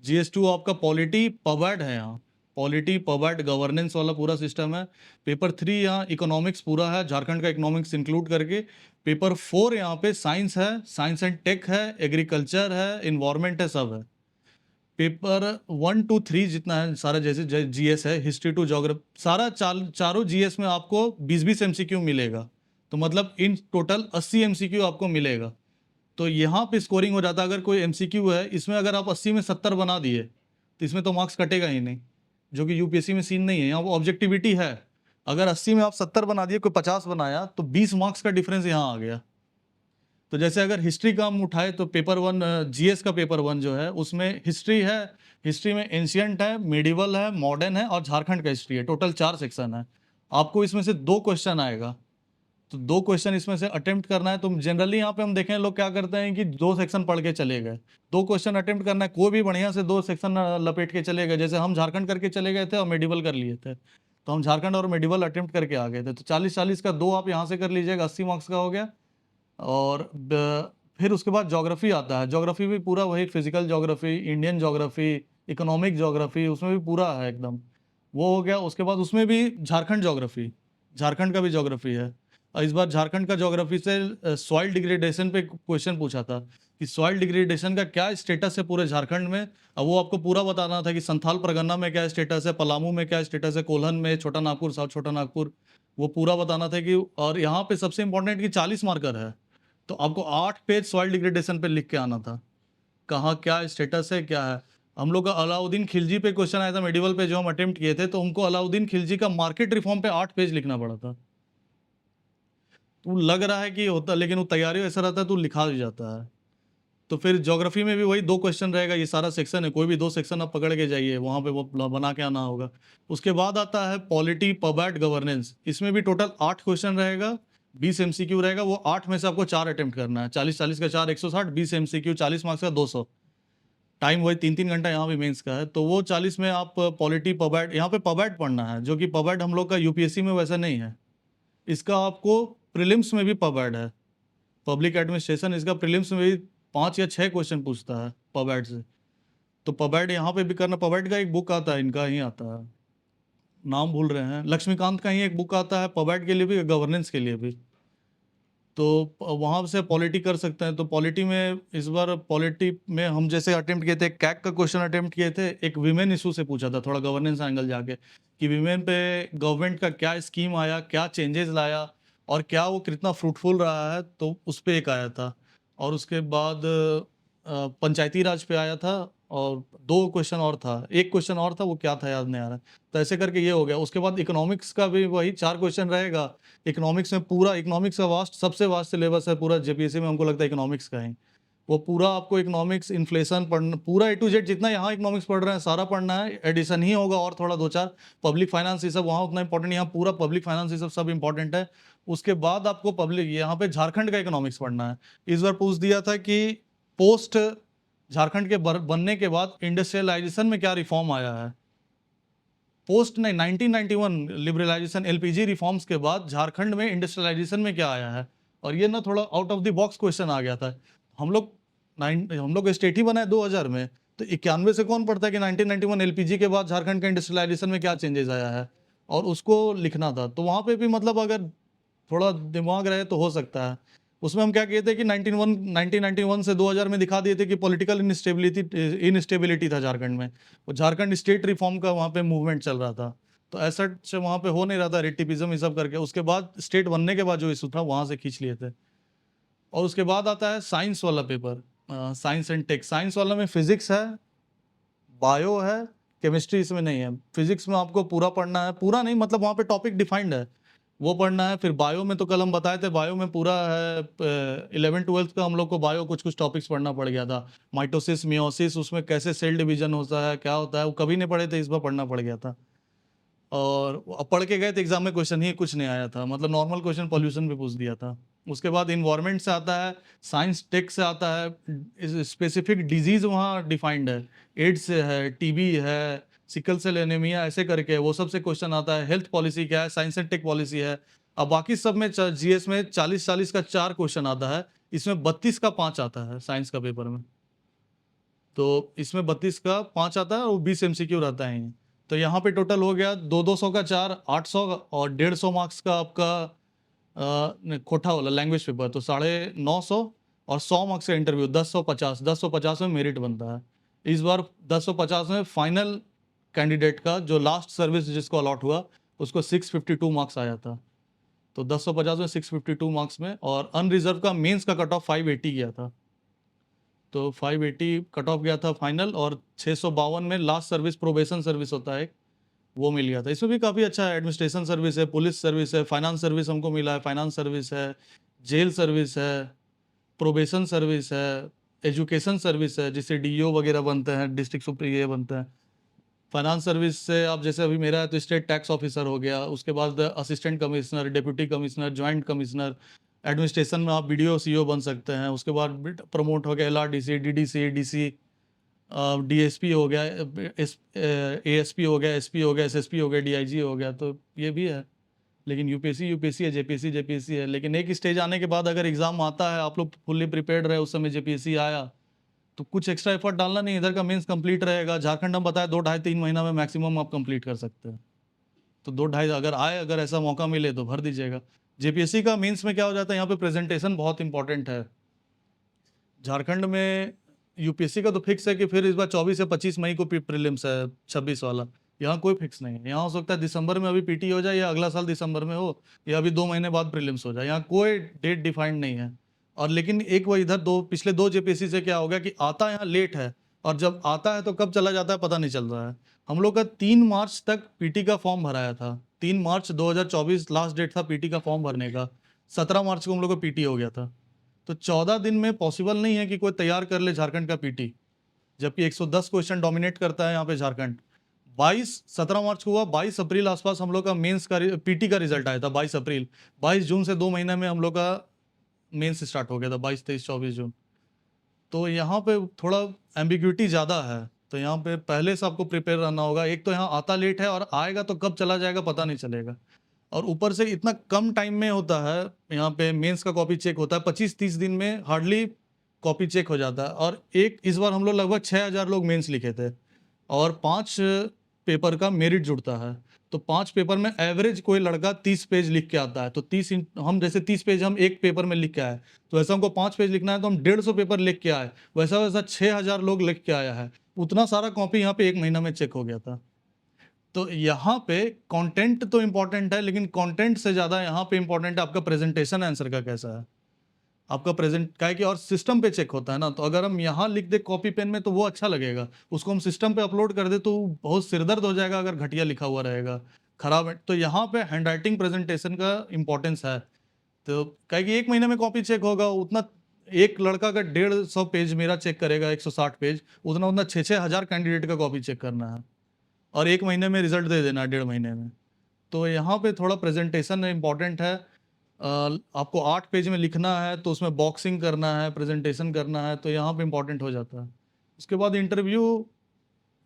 जीएस 2 आपका पॉलिटी पवर्ड है, यहाँ पॉलिटी पवर्ड गवर्नेंस वाला पूरा सिस्टम है। पेपर 3 यहाँ इकोनॉमिक्स पूरा है, झारखंड का इकोनॉमिक्स इंक्लूड करके। पेपर 4 यहाँ पे साइंस है, साइंस एंड टेक है, एग्रीकल्चर है, इन्वायरमेंट है, सब है। पेपर 1 2 3 जितना है सारा, जैसे जीएस है, हिस्ट्री टू ज्योग्राफी, सारा चारों जीएस में आपको 20-20 एमसीक्यू मिलेगा। तो मतलब इन टोटल 80 एमसीक्यू आपको मिलेगा। तो यहाँ पे स्कोरिंग हो जाता है। अगर कोई एमसीक्यू है इसमें, अगर आप 80 में 70 बना दिए तो इसमें तो मार्क्स कटेगा ही नहीं, जो कि यूपीएससी में सीन नहीं है। यहाँ वो ऑब्जेक्टिविटी है, अगर 80 में आप 70 बना दिए, कोई 50 बनाया, तो 20 मार्क्स का डिफरेंस यहाँ आ गया। तो जैसे अगर हिस्ट्री का हम उठाए तो पेपर 1 जीएस का पेपर 1 जो है उसमें हिस्ट्री है, हिस्ट्री में एंशियंट है, मेडिवल है, मॉडर्न है और झारखंड का हिस्ट्री है। टोटल 4 सेक्शन है। आपको इसमें से 2 क्वेश्चन आएगा, तो 2 क्वेश्चन इसमें से अटेम्प्ट करना है। तो जनरली यहाँ पे हम देखें लोग क्या करते हैं कि 2 सेक्शन पढ़ के चले गए, 2 क्वेश्चन अटेम्प्ट करना है, कोई भी बढ़िया से 2 सेक्शन लपेट के चले गए। जैसे हम झारखंड करके चले गए थे और मेडिवल कर लिए थे, तो हम झारखंड और मेडिवल अटेम्प्ट करके आ गए थे। तो 40-40 का 2 आप यहाँ से कर लीजिएगा, 80 मार्क्स का हो गया। और फिर उसके बाद ज्योग्राफी आता है। ज्योग्राफी भी पूरा वही, physical geography, Indian geography, economic geography, उसमें भी पूरा है एकदम, वो हो गया। उसके बाद उसमें भी झारखंड ज्योग्राफी, झारखंड का भी ज्योग्राफी है। इस बार झारखंड का ज्योग्राफी से सॉइल डिग्रेडेशन पे क्वेश्चन पूछा था कि सॉइल डिग्रेडेशन का क्या स्टेटस है पूरे झारखंड में। अब वो आपको पूरा बताना था कि संथाल परगना में क्या स्टेटस है, पलामू में क्या स्टेटस है, कोल्हन में, छोटा नागपुर, साउथ छोटा नागपुर, वो पूरा बताना था कि। और यहाँ पे सबसे इंपॉर्टेंट कि 40 मार्कर है, तो आपको 8 पेज सॉइल डिग्रेडेशन पे लिख के आना था, कहाँ क्या स्टेटस है क्या है। हम लोग का अलाउद्दीन खिलजी पे क्वेश्चन आया था मेडिवल पे, जो हम अटेम्प्ट किए थे, तो हमको अलाउद्दीन खिलजी का मार्केट रिफॉर्म पे 8 पेज लिखना पड़ा था। तो लग रहा है कि होता, लेकिन वो तैयारी ऐसा रहता है तो लिखा भी जाता है। तो फिर ज्योग्राफी में भी वही 2 क्वेश्चन रहेगा, ये सारा सेक्शन है, कोई भी 2 सेक्शन आप पकड़ के जाइए, वहाँ पे वो बना के आना होगा। उसके बाद आता है पॉलिटी, पबैट, गवर्नेंस। इसमें भी टोटल 8 क्वेश्चन रहेगा, 20 एमसीक्यू रहेगा। वो 8 में से आपको 4 अटेम्प्ट करना है, 40-40 का 4 160, 20 एमसीक्यू 40 मार्क्स का 200। टाइम वही 3-3 घंटा यहाँ भी मेंस का है। तो वो 40 में आप पॉलिटी, पबैट, यहाँ पे पबैट पढ़ना है, जो कि पबैट हम लोग का यूपीएससी में वैसा नहीं है। इसका आपको प्रीलिम्स में भी पबैट है, पब्लिक एडमिनिस्ट्रेशन, इसका प्रीलिम्स में भी 5 या 6 क्वेश्चन पूछता है पबैट से। तो पबैट यहाँ पे भी करना। पबैट का एक बुक आता है, इनका ही आता है, नाम भूल रहे हैं, लक्ष्मीकांत का ही एक बुक आता है पबैट के लिए भी, गवर्नेंस के लिए भी। तो वहाँ से पॉलिटी कर सकते हैं। तो पॉलिटी में इस बार पॉलिटी में हम जैसे अटेम्प्ट किए थे, कैक का क्वेश्चन अटेम्प्ट किए थे, एक विमेन इशू से पूछा था, थोड़ा गवर्नेंस एंगल जाके, कि विमेन पे गवर्नमेंट का क्या स्कीम आया, क्या चेंजेस लाया, और क्या वो कितना फ्रूटफुल रहा है, तो उस पर एक आया था। और उसके बाद पंचायती राज पे आया था, और 2 क्वेश्चन और था, एक क्वेश्चन और था, वो क्या था याद नहीं आ रहा। तो ऐसे करके ये हो गया। उसके बाद इकोनॉमिक्स का भी वही 4 क्वेश्चन रहेगा। इकोनॉमिक्स में पूरा, इकोनॉमिक्स का वास्ट, सबसे वास्ट सिलेबस है पूरा जेपीएससी में, हमको लगता है इकोनॉमिक्स का ही। वो पूरा आपको इकोनॉमिक्स, इन्फ्लेशन पढ़ना, पूरा ए टू जेड, जितना यहाँ इकोनॉमिक्स पढ़ रहे हैं सारा पढ़ना है। एडिशन ही होगा और थोड़ा 2-4 पब्लिक फाइनेंस, ये सब वहाँ उतना इंपॉर्टेंट, यहाँ पूरा पब्लिक फाइनेंस, ये सब इंपॉर्टेंट है। उसके बाद आपको पब्लिक, यहाँ पे झारखंड का इकोनॉमिक्स पढ़ना है। इस बार पूछ दिया था कि पोस्ट झारखंड के बनने के बाद इंडस्ट्रियलाइजेशन में क्या रिफॉर्म आया है। पोस्ट नहीं, 1991 लिबरलाइजेशन, एलपीजी रिफॉर्म्स के बाद झारखंड में इंडस्ट्रियलाइजेशन में क्या आया है। और ये ना थोड़ा out of the box question आ गया था। हम लोग स्टेट ही बना है 2000 में, तो 91 से कौन पढ़ता है कि 1991 एलपीजी के बाद झारखंड का इंडस्ट्रियलाइजेशन में क्या चेंजेस आया है, और उसको लिखना था। तो वहाँ पे भी मतलब अगर थोड़ा दिमाग रहे तो हो सकता है। उसमें हम क्या किए थे कि 1991 से 2000 में दिखा दिए थे कि पॉलिटिकल इनस्टेबिलिटी था झारखंड में, और झारखंड स्टेट रिफॉर्म का वहाँ पे मूवमेंट चल रहा था। तो ऐसा से वहाँ पे हो नहीं रहा था, रेटिपिज्म ये सब करके। उसके बाद स्टेट बनने के बाद जो इशू था वहाँ से खींच लिए थे। और उसके बाद आता है साइंस वाला paper, science and tech. Science वाला में फिजिक्स है, बायो है, केमिस्ट्री इसमें नहीं है। फिजिक्स में आपको पूरा पढ़ना है, पूरा नहीं मतलब वहाँ पे टॉपिक डिफाइंड है, वो पढ़ना है। फिर बायो में तो कल हम बताए थे, बायो में पूरा है, 11th-12th का हम लोग को बायो कुछ कुछ टॉपिक्स पढ़ना पड़ गया था। माइटोसिस, मियोसिस, उसमें कैसे सेल डिवीजन होता है, क्या होता है, वो कभी नहीं पढ़े थे, इस बार पढ़ना पड़ गया था। और पढ़ के गए थे एग्जाम में, क्वेश्चन ही कुछ नहीं आया था, मतलब नॉर्मल क्वेश्चन पॉल्यूशन पे पूछ दिया था। उसके बाद इन्वायरमेंट से आता है, साइंस टेक से आता है, स्पेसिफिक डिजीज वहाँ डिफाइंड है, एड्स है, टीबी है, सिकल सेल एनीमिया, ऐसे करके वो सबसे क्वेश्चन आता है। हेल्थ पॉलिसी क्या है, साइंस एंड टेक पॉलिसी है। अब बाकी सब में जीएस में 40-40 का 4 क्वेश्चन आता है, इसमें 32 का 5 आता है साइंस का पेपर में। तो इसमें 32 का 5 आता है और 20 एमसीक्यू रहता है ही। तो यहाँ पे टोटल हो गया 200-200 का 4, 800 और 150 मार्क्स का आपका कोठा वाला लैंग्वेज पेपर, तो 950 और 100 मार्क्स का इंटरव्यू, 1050 में मेरिट बनता है। इस बार 1050 में फाइनल कैंडिडेट का जो लास्ट सर्विस जिसको अलॉट हुआ, उसको 652 मार्क्स आया था। तो 1050 में 652 मार्क्स में, और अनरिजर्व का मेंस का कट ऑफ 580 गया था। तो 580 कट ऑफ गया था फाइनल, और 652 में लास्ट सर्विस, प्रोबेशन सर्विस होता है एक, वो मिल गया था। इसमें भी काफ़ी अच्छा है, एडमिनिस्ट्रेशन सर्विस है, पुलिस सर्विस है, फाइनेंस सर्विस हमको मिला है, फाइनेंस सर्विस है, जेल सर्विस है, प्रोबेशन सर्विस है, एजुकेशन सर्विस है, जिससे डीईओ वगैरह बनते हैं, डिस्ट्रिक्ट सुपरियर बनते हैं। फाइनेंस सर्विस से आप जैसे अभी मेरा है तो स्टेट टैक्स ऑफिसर हो गया, उसके बाद assistant commissioner, deputy commissioner, joint commissioner. Administration में आप बीडीओ सीईओ बन सकते हैं। उसके बाद प्रमोट हो गया एलआरडीसी, डीडीसी, डीसी, डीएसपी हो गया, एएसपी हो गया, एसपी हो गया, एसएसपी हो गया, डीआईजी हो गया। तो ये भी है। लेकिन यूपीएससी है, जेपीएससी है। लेकिन एक स्टेज आने के बाद अगर एग्जाम आता है, आप लोग फुल्ली प्रिपेयर्ड रहे, उस समय जेपीएससी आया, तो कुछ एक्स्ट्रा एफर्ट डालना नहीं, इधर का मेंस कंप्लीट रहेगा। झारखंड हम बताया 2 ढाई 3 महीना में मैक्सिमम आप कंप्लीट कर सकते हैं। तो 2 ढाई अगर ऐसा मौका मिले तो भर दीजिएगा। जेपीएससी का मेंस में क्या हो जाता है, यहाँ पे प्रेजेंटेशन बहुत इंपॉर्टेंट है। झारखंड में यूपीएससी का तो फिक्स है कि फिर इस बार 24 से 25 मई को प्रीलिम्स है, 26 वाला। यहाँ कोई फिक्स नहीं है, यहाँ हो सकता है दिसंबर में अभी पीटी हो जाए, या अगला साल दिसंबर में हो, या अभी 2 महीने बाद प्रीलिम्स हो जाए। यहाँ कोई डेट डिफाइंड नहीं है। और लेकिन एक वो इधर पिछले 2 जेपीएससी से क्या हो गया कि आता यहाँ लेट है, और जब आता है तो कब चला जाता है पता नहीं चल रहा है। हम लोग का 3 मार्च तक पीटी का फॉर्म भराया था, 3 मार्च 2024 लास्ट डेट था पीटी का फॉर्म भरने का। 17 मार्च को हम लोग का पीटी हो गया था। तो 14 दिन में पॉसिबल नहीं है कि कोई तैयार कर ले झारखंड का पीटी, जबकि 110 क्वेश्चन डोमिनेट करता है यहाँ पे झारखंड। 17 मार्च को हुआ, 22 अप्रैल आसपास हम लोग का मेंस का पीटी का रिजल्ट आया था, 22 अप्रैल। 22 जून से 2 महीने में हम लोग का मेंस स्टार्ट हो गया था, 22, 23, 24 जून। तो यहाँ पे थोड़ा एम्बिग्यूटी ज़्यादा है, तो यहाँ पे पहले से आपको प्रिपेयर रहना होगा। एक तो यहाँ आता लेट है, और आएगा तो कब चला जाएगा पता नहीं चलेगा। और ऊपर से इतना कम टाइम में होता है, यहाँ पे मेंस का कॉपी चेक होता है 25-30 दिन में, हार्डली कॉपी चेक हो जाता है। और इस बार हम लोग लगभग 6000 लोग मेंस लिखे थे, और 5 पेपर का मेरिट जुड़ता है। तो 5 पेपर में एवरेज कोई लड़का 30 पेज लिख के आता है, तो 30 हम जैसे 30 पेज हम एक पेपर में लिख के आए, तो वैसा हमको 5 पेज लिखना है तो हम 150 पेपर लिख के आए, वैसा वैसा 6000 लोग लिख के आया है। उतना सारा कॉपी यहाँ पे 1 महीना में चेक हो गया था। तो यहाँ पे कंटेंट तो इम्पोर्टेंट है, लेकिन कंटेंट से ज़्यादा यहाँ पे इम्पोर्टेंट है आपका प्रेजेंटेशन आंसर का कैसा है, आपका प्रेजेंट क्या है कि, और सिस्टम पे चेक होता है ना। तो अगर हम यहाँ लिख दे कॉपी पेन में तो वो अच्छा लगेगा, उसको हम सिस्टम पे अपलोड कर दे तो बहुत सिरदर्द हो जाएगा अगर घटिया लिखा हुआ रहेगा, खराब है। तो यहाँ पे हैंड राइटिंग प्रेजेंटेशन का इंपॉर्टेंस है। तो क्या कि 1 महीने में कॉपी चेक होगा, उतना एक लड़का का 150 पेज मेरा चेक करेगा, 160 पेज, उतना उतना 6-6 हज़ार कैंडिडेट का कॉपी चेक करना है, और 1 महीने में रिजल्ट दे देना है, 1.5 महीने में। तो यहाँ पे थोड़ा प्रेजेंटेशन इंपॉर्टेंट है। आपको 8 पेज में लिखना है, तो उसमें बॉक्सिंग करना है, प्रेजेंटेशन करना है, तो यहाँ पे इंपॉर्टेंट हो जाता है। उसके बाद इंटरव्यू,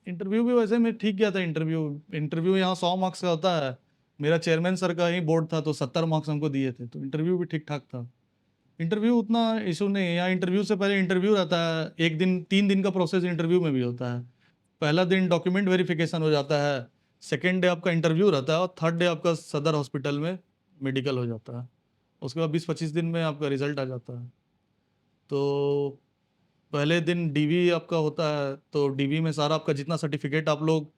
इंटरव्यू भी वैसे मैं ठीक गया था। इंटरव्यू यहाँ 100 मार्क्स का होता है, मेरा चेयरमैन सर का ही बोर्ड था, तो 70 मार्क्स हमको दिए थे, तो इंटरव्यू भी ठीक ठाक था। इंटरव्यू उतना इशू नहीं है यहाँ। इंटरव्यू से पहले इंटरव्यू रहता है, 1 दिन 3 दिन का प्रोसेस इंटरव्यू में भी होता है। पहला दिन डॉक्यूमेंट वेरिफिकेशन हो जाता है, सेकेंड डे आपका इंटरव्यू रहता है, और थर्ड डे आपका सदर हॉस्पिटल में मेडिकल हो जाता है। उसके बाद 20-25 दिन में आपका रिजल्ट आ जाता है। तो पहले दिन डीवी आपका होता है, तो डीवी में सारा आपका जितना सर्टिफिकेट आप लोग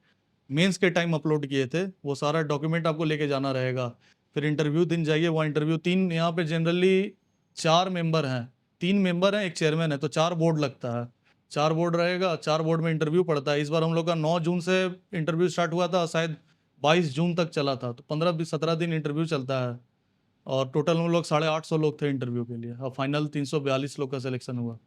मेंस के टाइम अपलोड किए थे, वो सारा डॉक्यूमेंट आपको लेके जाना रहेगा। फिर इंटरव्यू दिन जाइए, वहाँ इंटरव्यू 3, यहाँ पे जनरली 4 मेंबर हैं, 3 मेंबर हैं, 1 चेयरमैन है, तो 4 बोर्ड लगता है। 4 बोर्ड रहेगा, 4 बोर्ड में इंटरव्यू पड़ता है। इस बार हम लोग का 9 जून से इंटरव्यू स्टार्ट हुआ था, शायद 22 जून तक चला था, तो 15-17 दिन इंटरव्यू चलता है। और टोटल हम लोग 850 लोग थे इंटरव्यू के लिए, और फाइनल 342 लोग का सिलेक्शन हुआ।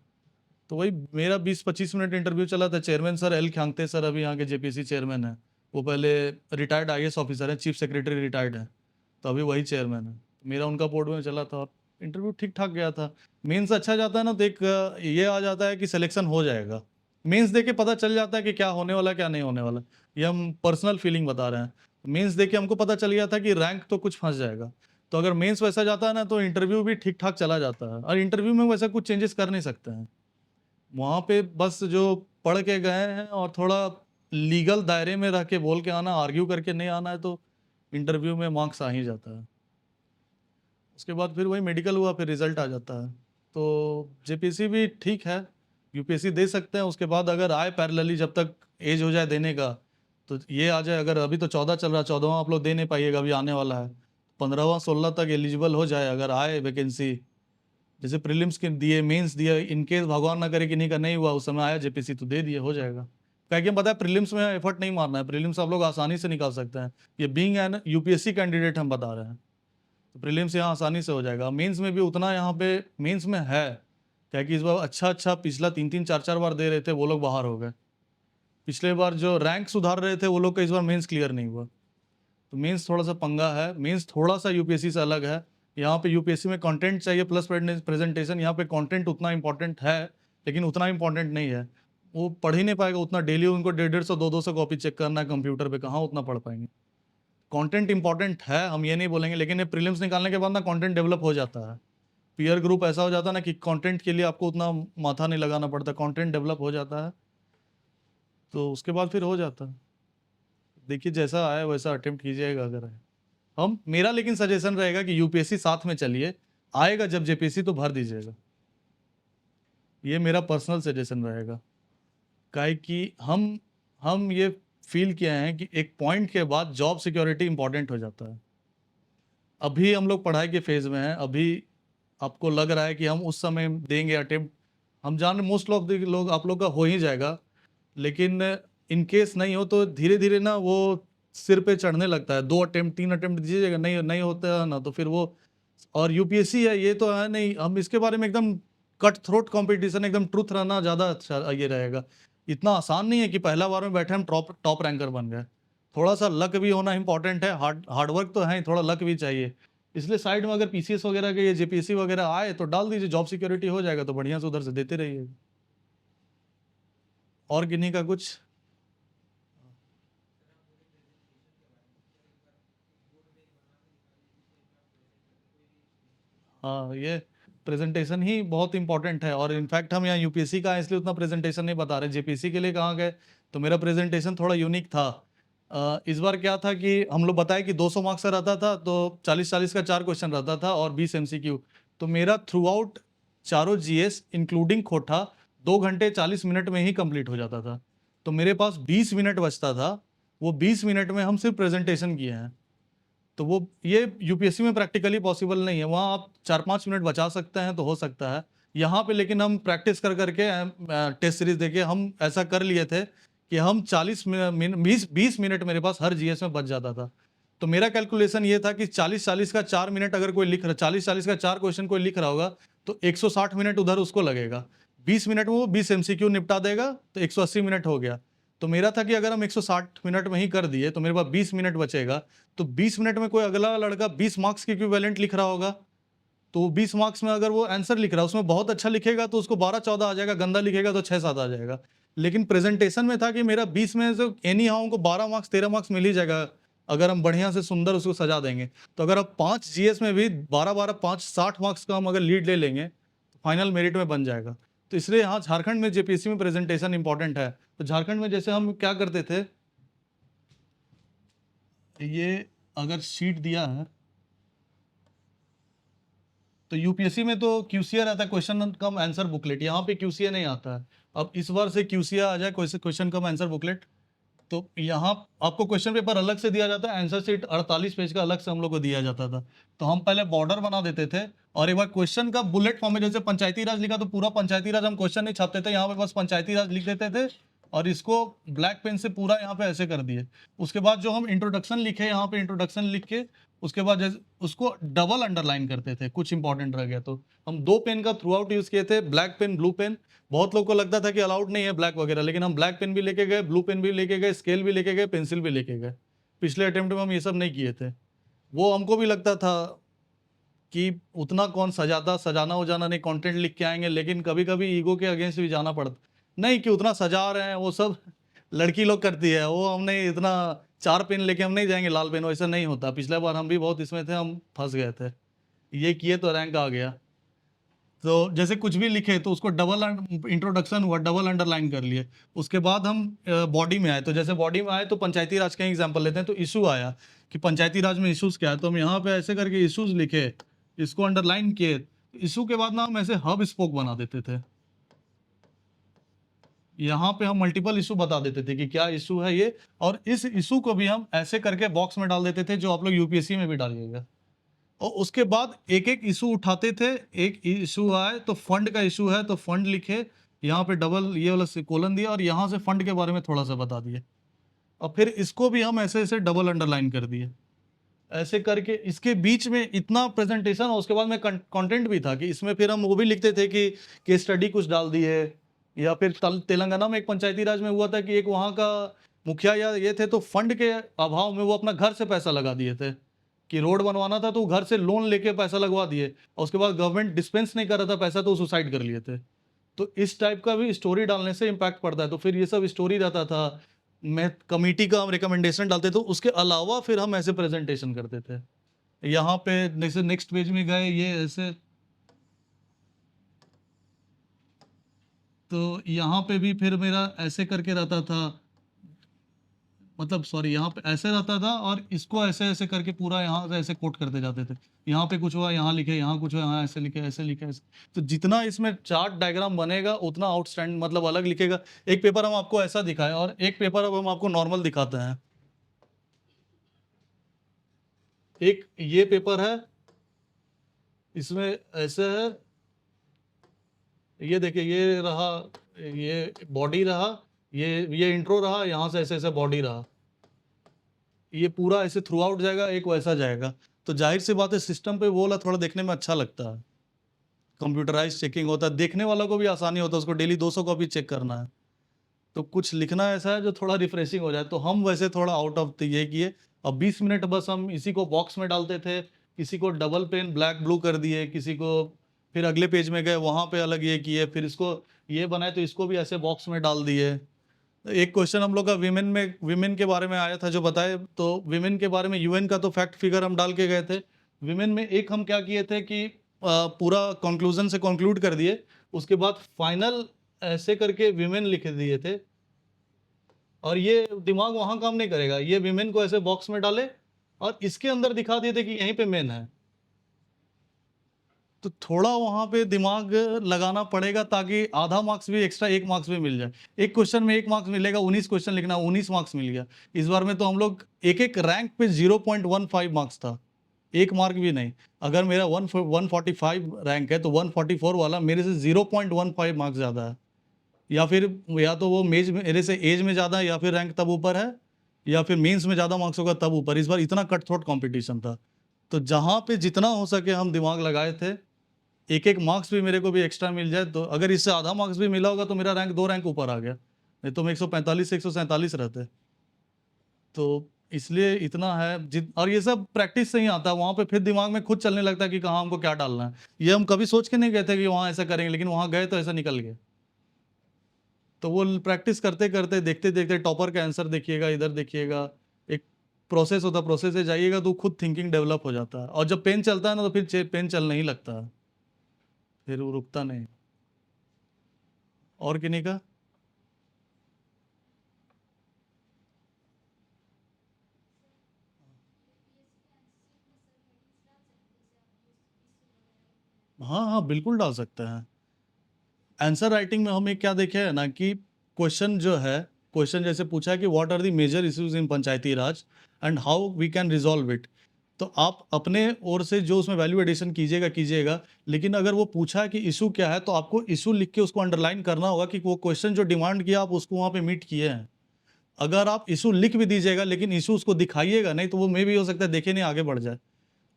तो वही मेरा 20-25 मिनट इंटरव्यू चला था। Chairman sir L Khiangte sir अभी यहाँ के जेपीएससी चेयरमैन है, वो पहले रिटायर्ड आईएएस ऑफिसर है, चीफ सेक्रेटरी रिटायर्ड है, तो अभी वही चेयरमैन है। मेरा उनका बोर्ड में चला था, और इंटरव्यू ठीक ठाक गया था। मेंस अच्छा जाता है ना, तो एक ये आ जाता है कि सिलेक्शन हो जाएगा। मेंस देख के पता चल जाता है कि क्या होने वाला है, क्या नहीं होने वाला। ये हम पर्सनल फीलिंग बता रहे हैं। मेंस देख के हमको पता चल गया था कि रैंक तो कुछ फंस जाएगा। तो अगर मेंस वैसा जाता है ना, तो इंटरव्यू भी ठीक ठाक चला जाता है, और इंटरव्यू में वैसा कुछ चेंजेस कर नहीं सकते हैं। वहाँ पे बस जो पढ़ के गए हैं और थोड़ा लीगल दायरे में रह के बोल के आना, आर्ग्यू करके नहीं आना है, तो इंटरव्यू में मार्क्स आ ही जाता है। उसके बाद फिर वही मेडिकल हुआ, फिर रिजल्ट आ जाता है। तो जेपीएससी भी ठीक है, यूपीएससी दे सकते हैं। उसके बाद अगर आए पैरेलली, जब तक एज हो जाए देने का, तो ये आ जाए। अगर अभी तो 14 चल रहा है, 14वां आप लोग दे नहीं पाइएगा, अभी आने वाला है। 15वां 16 तक एलिजिबल हो जाए, अगर आए वैकेंसी, जैसे प्रीलिम्स के दिए, मेंस दिया, इनकेस भगवान ना करे कि नहीं का नहीं हुआ, उस समय आया जेपीसी, तो दे दिए, हो जाएगा। क्या कि पता है प्रीलिम्स में एफर्ट नहीं मारना है, प्रीलिम्स आप लोग आसानी से निकाल सकते हैं। ये बीइंग एन यूपीएससी कैंडिडेट हम बता रहे हैं, तो प्रीलिम्स यहाँ आसानी से हो जाएगा। मेंस में भी उतना यहाँ पे मेंस में है, क्या कि इस बार अच्छा पिछला 3-3 4-4 बार दे रहे थे, वो लोग बाहर हो गए। पिछले बार जो रैंक सुधार रहे थे वो लोग का इस बार मेंस क्लियर नहीं हुआ। तो मेंस थोड़ा सा पंगा है, मेंस थोड़ा सा यूपीएससी से अलग है। यहाँ पे यूपीएससी में कंटेंट चाहिए प्लस प्रेजेंटेशन, यहाँ पे कंटेंट उतना इंपॉर्टेंट है, लेकिन उतना इंपॉर्टेंट नहीं है। वो पढ़ ही नहीं पाएगा उतना, डेली उनको 150-150 200 कॉपी चेक करना है कंप्यूटर पे, कहाँ उतना पढ़ पाएंगे। कंटेंट इंपॉर्टेंट है, हम ये नहीं बोलेंगे, लेकिन ये प्रीलिम्स निकालने के बाद ना कंटेंट डेवलप हो जाता है। पीयर ग्रुप ऐसा हो जाता है ना कि कंटेंट के लिए आपको उतना माथा नहीं लगाना पड़ता, कंटेंट डेवलप हो जाता है, तो उसके बाद फिर हो जाता है। देखिए जैसा आए वैसा अटेम्प्ट कीजिएगा अगर है। हम मेरा लेकिन सजेशन रहेगा कि यूपीएससी साथ में चलिए, आएगा जब जेपीएससी तो भर दीजिएगा, ये मेरा पर्सनल सजेशन रहेगा। काहे कि हम ये फील किए हैं कि एक पॉइंट के बाद जॉब सिक्योरिटी इंपॉर्टेंट हो जाता है। अभी हम लोग पढ़ाई के फेज में हैं, अभी आपको लग रहा है कि हम उस समय देंगे अटेम्प्ट, हम जान मोस्ट ऑफ द लोग आप लोग का हो ही जाएगा, लेकिन इन केस नहीं हो तो धीरे धीरे ना वो सिर पे चढ़ने लगता है। 2 अटेम्प्ट 3 अटेम्प्ट दीजिएगा, नहीं नहीं होता है ना तो फिर वो, और यूपीएससी है ये तो है नहीं, हम इसके बारे में एकदम कट थ्रोट कंपटीशन, एकदम ट्रूथ रहना ज़्यादा अच्छा ये रहेगा। इतना आसान नहीं है कि पहला बार में बैठे हम टॉप टॉप रैंकर बन गए, थोड़ा सा लक भी होना इंपॉर्टेंट है, हार्डवर्क तो है ही, थोड़ा लक भी चाहिए। इसलिए साइड में अगर पीसीएस वगैरह के ये जेपीएससी वगैरह आए तो डाल दीजिए, जॉब सिक्योरिटी हो जाएगा तो बढ़िया से उधर से देते रहिए। और किन्हीं का कुछ? हाँ, ये प्रेजेंटेशन ही बहुत इंपॉर्टेंट है, और इनफैक्ट हम यहाँ यूपीएससी का है इसलिए उतना प्रेजेंटेशन नहीं बता रहे, जेपीएससी के लिए कहाँ गए तो मेरा प्रेजेंटेशन थोड़ा यूनिक था। इस बार क्या था कि हम लोग बताए कि 200 मार्क्स का रहता था, तो 40-40 का 4 क्वेश्चन रहता था और 20 एमसीक्यू। तो मेरा थ्रू आउट चारों जीएस इंक्लूडिंग खोटा 2 घंटे 40 मिनट में ही कंप्लीट हो जाता था। तो मेरे पास 20 मिनट बचता था, वो 20 मिनट में हम सिर्फ प्रेजेंटेशन किए हैं। तो वो ये यूपीएससी में प्रैक्टिकली पॉसिबल नहीं है, वहाँ आप 4-5 मिनट बचा सकते हैं तो हो सकता है। यहाँ पे लेकिन हम प्रैक्टिस कर करके टेस्ट सीरीज देके हम ऐसा कर लिए थे कि हम 20 मिनट मेरे पास हर जीएस में बच जाता था। तो मेरा कैलकुलेशन ये था कि 40-40 का 4 मिनट अगर कोई लिख रहा, 40-40 का 4 क्वेश्चन कोई लिख रहा होगा तो 160 मिनट उधर उसको लगेगा, 20 मिनट में वो 20 एमसीक्यू निपटा देगा तो 180 मिनट हो गया। तो मेरा था कि अगर हम 160 मिनट में ही कर दिए तो मेरे पास 20 मिनट बचेगा, तो 20 मिनट में कोई अगला लड़का 20 मार्क्स के इक्विवेलेंट लिख रहा होगा, तो 20 मार्क्स में अगर वो आंसर लिख रहा है उसमें बहुत अच्छा लिखेगा तो उसको 12-14 आ जाएगा, गंदा लिखेगा तो 6-7 आ जाएगा। लेकिन प्रेजेंटेशन में था कि मेरा 20 में से एनी हाउ को 12 मार्क्स 13 मार्क्स मिल ही जाएगा, अगर हम बढ़िया से सुंदर उसको सजा देंगे। तो अगर आप 5 जीएस में भी 12-12 5 60 मार्क्स का हम अगर लीड ले लेंगे तो फाइनल मेरिट में बन जाएगा। तो इसलिए यहाँ झारखंड में जेपीएससी में प्रेजेंटेशन इंपॉर्टेंट है। तो झारखंड में जैसे हम क्या करते थे, ये अगर शीट दिया है तो यूपीएससी में तो क्यूसीए रहता है, क्वेश्चन कम आंसर बुकलेट, यहाँ पे क्यूसीए नहीं आता है। अब इस बार से क्यूसीए आ जाए, क्वेश्चन कम आंसर बुकलेट, तो यहाँ आपको क्वेश्चन पेपर अलग से दिया जाता है, आंसर शीट 48 पेज का अलग से हम लोग को दिया जाता था। तो हम पहले बॉर्डर बना देते थे और एक बार क्वेश्चन का बुलेट फॉर्म में, जैसे पंचायती राज लिखा तो पूरा पंचायती राज हम क्वेश्चन नहीं छापते थे, यहाँ पे बस पंचायती राज लिख देते थे और इसको ब्लैक पेन से पूरा यहाँ पे ऐसे कर दिए। उसके बाद जो हम इंट्रोडक्शन लिखे, यहाँ पे इंट्रोडक्शन लिख के उसके बाद जैसे उसको डबल अंडरलाइन करते थे, कुछ इंपॉर्टेंट रह गया तो हम 2 पेन का थ्रू आउट यूज किए थे, ब्लैक पेन ब्लू पेन। बहुत लोग को लगता था कि अलाउड नहीं है ब्लैक वगैरह, लेकिन हम ब्लैक पेन भी लेके गए, ब्लू पेन भी लेके गए, स्केल भी लेके गए, पेंसिल भी लेके गए। पिछले अटेम्प्ट में हम ये सब नहीं किए थे। वो हमको भी लगता था कि उतना कौन सजाता, सजाना उजाना नहीं, कंटेंट लिख के आएंगे, लेकिन कभी कभी ईगो के अगेंस्ट भी जाना पड़ता, नहीं कि उतना सजा रहे हैं, वो सब लड़की लोग करती है, वो हमने इतना 4 पेन लेके हम नहीं जाएंगे लाल पेन, वैसा नहीं होता। पिछले बार हम भी बहुत इसमें थे, हम फंस गए थे, ये किए तो रैंक आ गया। तो जैसे कुछ भी लिखे तो उसको डबल इंट्रोडक्शन हुआ, डबल अंडरलाइन कर लिए। उसके बाद हम बॉडी में आए, तो जैसे बॉडी में आए तो पंचायती राज का एग्जांपल लेते हैं, तो इशू आया कि पंचायती राज में इशूज क्या है, तो हम यहाँ पे ऐसे करके इशूज लिखे, इसको अंडरलाइन किए। इशू के बाद ना हम ऐसे हब स्पोक बना देते थे, यहाँ पे हम मल्टीपल इशू बता देते थे कि क्या इशू है ये, और इस इशू को भी हम ऐसे करके बॉक्स में डाल देते थे, जो आप लोग यूपीएससी में भी डालिएगा। और उसके बाद एक एक इशू उठाते थे, एक इशू आए तो फंड का इशू है तो फंड लिखे, यहाँ पे डबल ये वाला कोलन दिया और यहाँ से फंड के बारे में थोड़ा सा बता दिए, और फिर इसको भी हम ऐसे ऐसे डबल अंडरलाइन कर दिए। ऐसे करके इसके बीच में इतना प्रेजेंटेशन, और उसके बाद में कंटेंट भी था कि इसमें फिर हम वो भी लिखते थे कि केस स्टडी कुछ डाल दिए, या फिर तेलंगाना में एक पंचायती राज में हुआ था कि एक वहाँ का मुखिया या ये थे, तो फंड के अभाव में वो अपना घर से पैसा लगा दिए थे कि रोड बनवाना था, तो घर से लोन लेके पैसा लगवा दिए, और उसके बाद गवर्नमेंट डिस्पेंस नहीं कर रहा था पैसा तो सुसाइड कर लिए थे। तो इस टाइप का भी स्टोरी डालने से इम्पैक्ट पड़ता है, तो फिर ये सब स्टोरी रहता था। मैं कमिटी का हम रिकमेंडेशन डालते थे, उसके अलावा फिर हम ऐसे प्रेजेंटेशन करते थे। यहाँ पे जैसे नेक्स्ट पेज में गए ये ऐसे, तो यहाँ पे भी फिर मेरा ऐसे करके रहता था, मतलब सॉरी यहाँ पे ऐसे रहता था और इसको ऐसे ऐसे करके पूरा यहाँ से ऐसे कोट करते जाते थे। यहाँ पे कुछ हुआ, यहाँ लिखे, यहाँ कुछ हुआ, यहाँ ऐसे लिखे, ऐसे लिखे, ऐसे। तो जितना इसमें चार्ट डायग्राम बनेगा उतना आउटस्टैंड मतलब अलग लिखेगा। एक पेपर हम आपको ऐसा दिखाएं और एक पेपर अब हम आपको नॉर्मल दिखाते हैं। एक ये पेपर है, इसमें ऐसे है, ये देखिए ये रहा, ये बॉडी रहा, ये इंट्रो रहा, यहाँ से ऐसे ऐसे बॉडी रहा, ये पूरा ऐसे थ्रू आउट जाएगा, एक वैसा जाएगा। तो जाहिर सी बात है सिस्टम पे वो वाला थोड़ा देखने में अच्छा लगता है, कंप्यूटराइज चेकिंग होता है, देखने वाला को भी आसानी होता है, उसको डेली 200 कॉपी चेक करना है। तो कुछ लिखना ऐसा है जो थोड़ा रिफ्रेशिंग हो जाए, तो हम वैसे थोड़ा आउट ऑफ ये किए। अब 20 मिनट बस हम इसी को बॉक्स में डालते थे, किसी को डबल पेन ब्लैक ब्लू कर दिए, किसी को फिर अगले पेज में गए वहाँ पे अलग ये किए, फिर इसको ये बनाए तो इसको भी ऐसे बॉक्स में डाल दिए। एक क्वेश्चन हम लोग का विमेन के बारे में आया था जो बताए, तो विमेन के बारे में यूएन का तो फैक्ट फिगर हम डाल के गए थे। विमेन में एक हम क्या किए थे कि पूरा कंक्लूजन से कंक्लूड कर दिए, उसके बाद फाइनल ऐसे करके विमेन लिख दिए थे। और ये दिमाग वहां काम नहीं करेगा, ये विमेन को ऐसे बॉक्स में डाले और इसके अंदर दिखा दिए थे कि यहीं पे मेन है। तो थोड़ा वहां पे दिमाग लगाना पड़ेगा ताकि आधा मार्क्स भी एक्स्ट्रा, 1 मार्क्स भी मिल जाए। एक क्वेश्चन में 1 मार्क्स मिलेगा, 19 क्वेश्चन लिखना, 19 मार्क्स मिल गया। इस बार में तो हम लोग एक एक रैंक पे 0.15 मार्क्स था, 1 मार्क भी नहीं। अगर मेरा 145 रैंक है तो 144 वाला मेरे से 0.15 मार्क्स ज़्यादा है। या फिर या तो वो मेरे से एज में ज़्यादा है, या फिर रैंक तब ऊपर है, या फिर मेंस में ज़्यादा मार्क्स होगा तब ऊपर। इस बार इतना कट थ्रोट कॉम्पिटिशन था, तो जहाँ पे जितना हो सके हम दिमाग लगाए थे। एक एक मार्क्स भी मेरे को भी एक्स्ट्रा मिल जाए, तो अगर इससे आधा मार्क्स भी मिला होगा तो मेरा रैंक 2 रैंक ऊपर आ गया, नहीं तो मैं 145 से 147 रहते। तो इसलिए इतना है और ये सब प्रैक्टिस से ही आता है, वहाँ पे फिर दिमाग में खुद चलने लगता है कि कहाँ हमको क्या डालना है। ये हम कभी सोच के नहीं गए थे कि वहाँ ऐसा करेंगे, लेकिन वहाँ गए तो ऐसा निकल गया। तो वो प्रैक्टिस करते करते देखते देखते टॉपर का आंसर देखिएगा, इधर देखिएगा, एक प्रोसेस होता है, प्रोसेस से जाइएगा तो खुद थिंकिंग डेवलप हो जाता है। और जब पेन चलता है ना तो फिर पेन चलने ही लगता है, फिर वो रुकता नहीं। और किन्हीं का? हाँ हाँ बिल्कुल डाल सकते हैं। आंसर राइटिंग में हम एक क्या देखे है ना कि क्वेश्चन जो है, क्वेश्चन जैसे पूछा है कि what are the major issues in Panchayati Raj and how we can resolve it. तो आप अपने ओर से जो उसमें वैल्यू एडिशन कीजिएगा कीजिएगा, लेकिन अगर वो पूछा है कि इशू क्या है तो आपको इशू लिख के उसको अंडरलाइन करना होगा कि वो क्वेश्चन जो डिमांड किया आप उसको वहाँ पे मीट किए हैं। अगर आप इशू लिख भी दीजिएगा लेकिन इशू उसको दिखाइएगा नहीं, तो वो मे भी हो सकता है देखे नहीं आगे बढ़ जाए।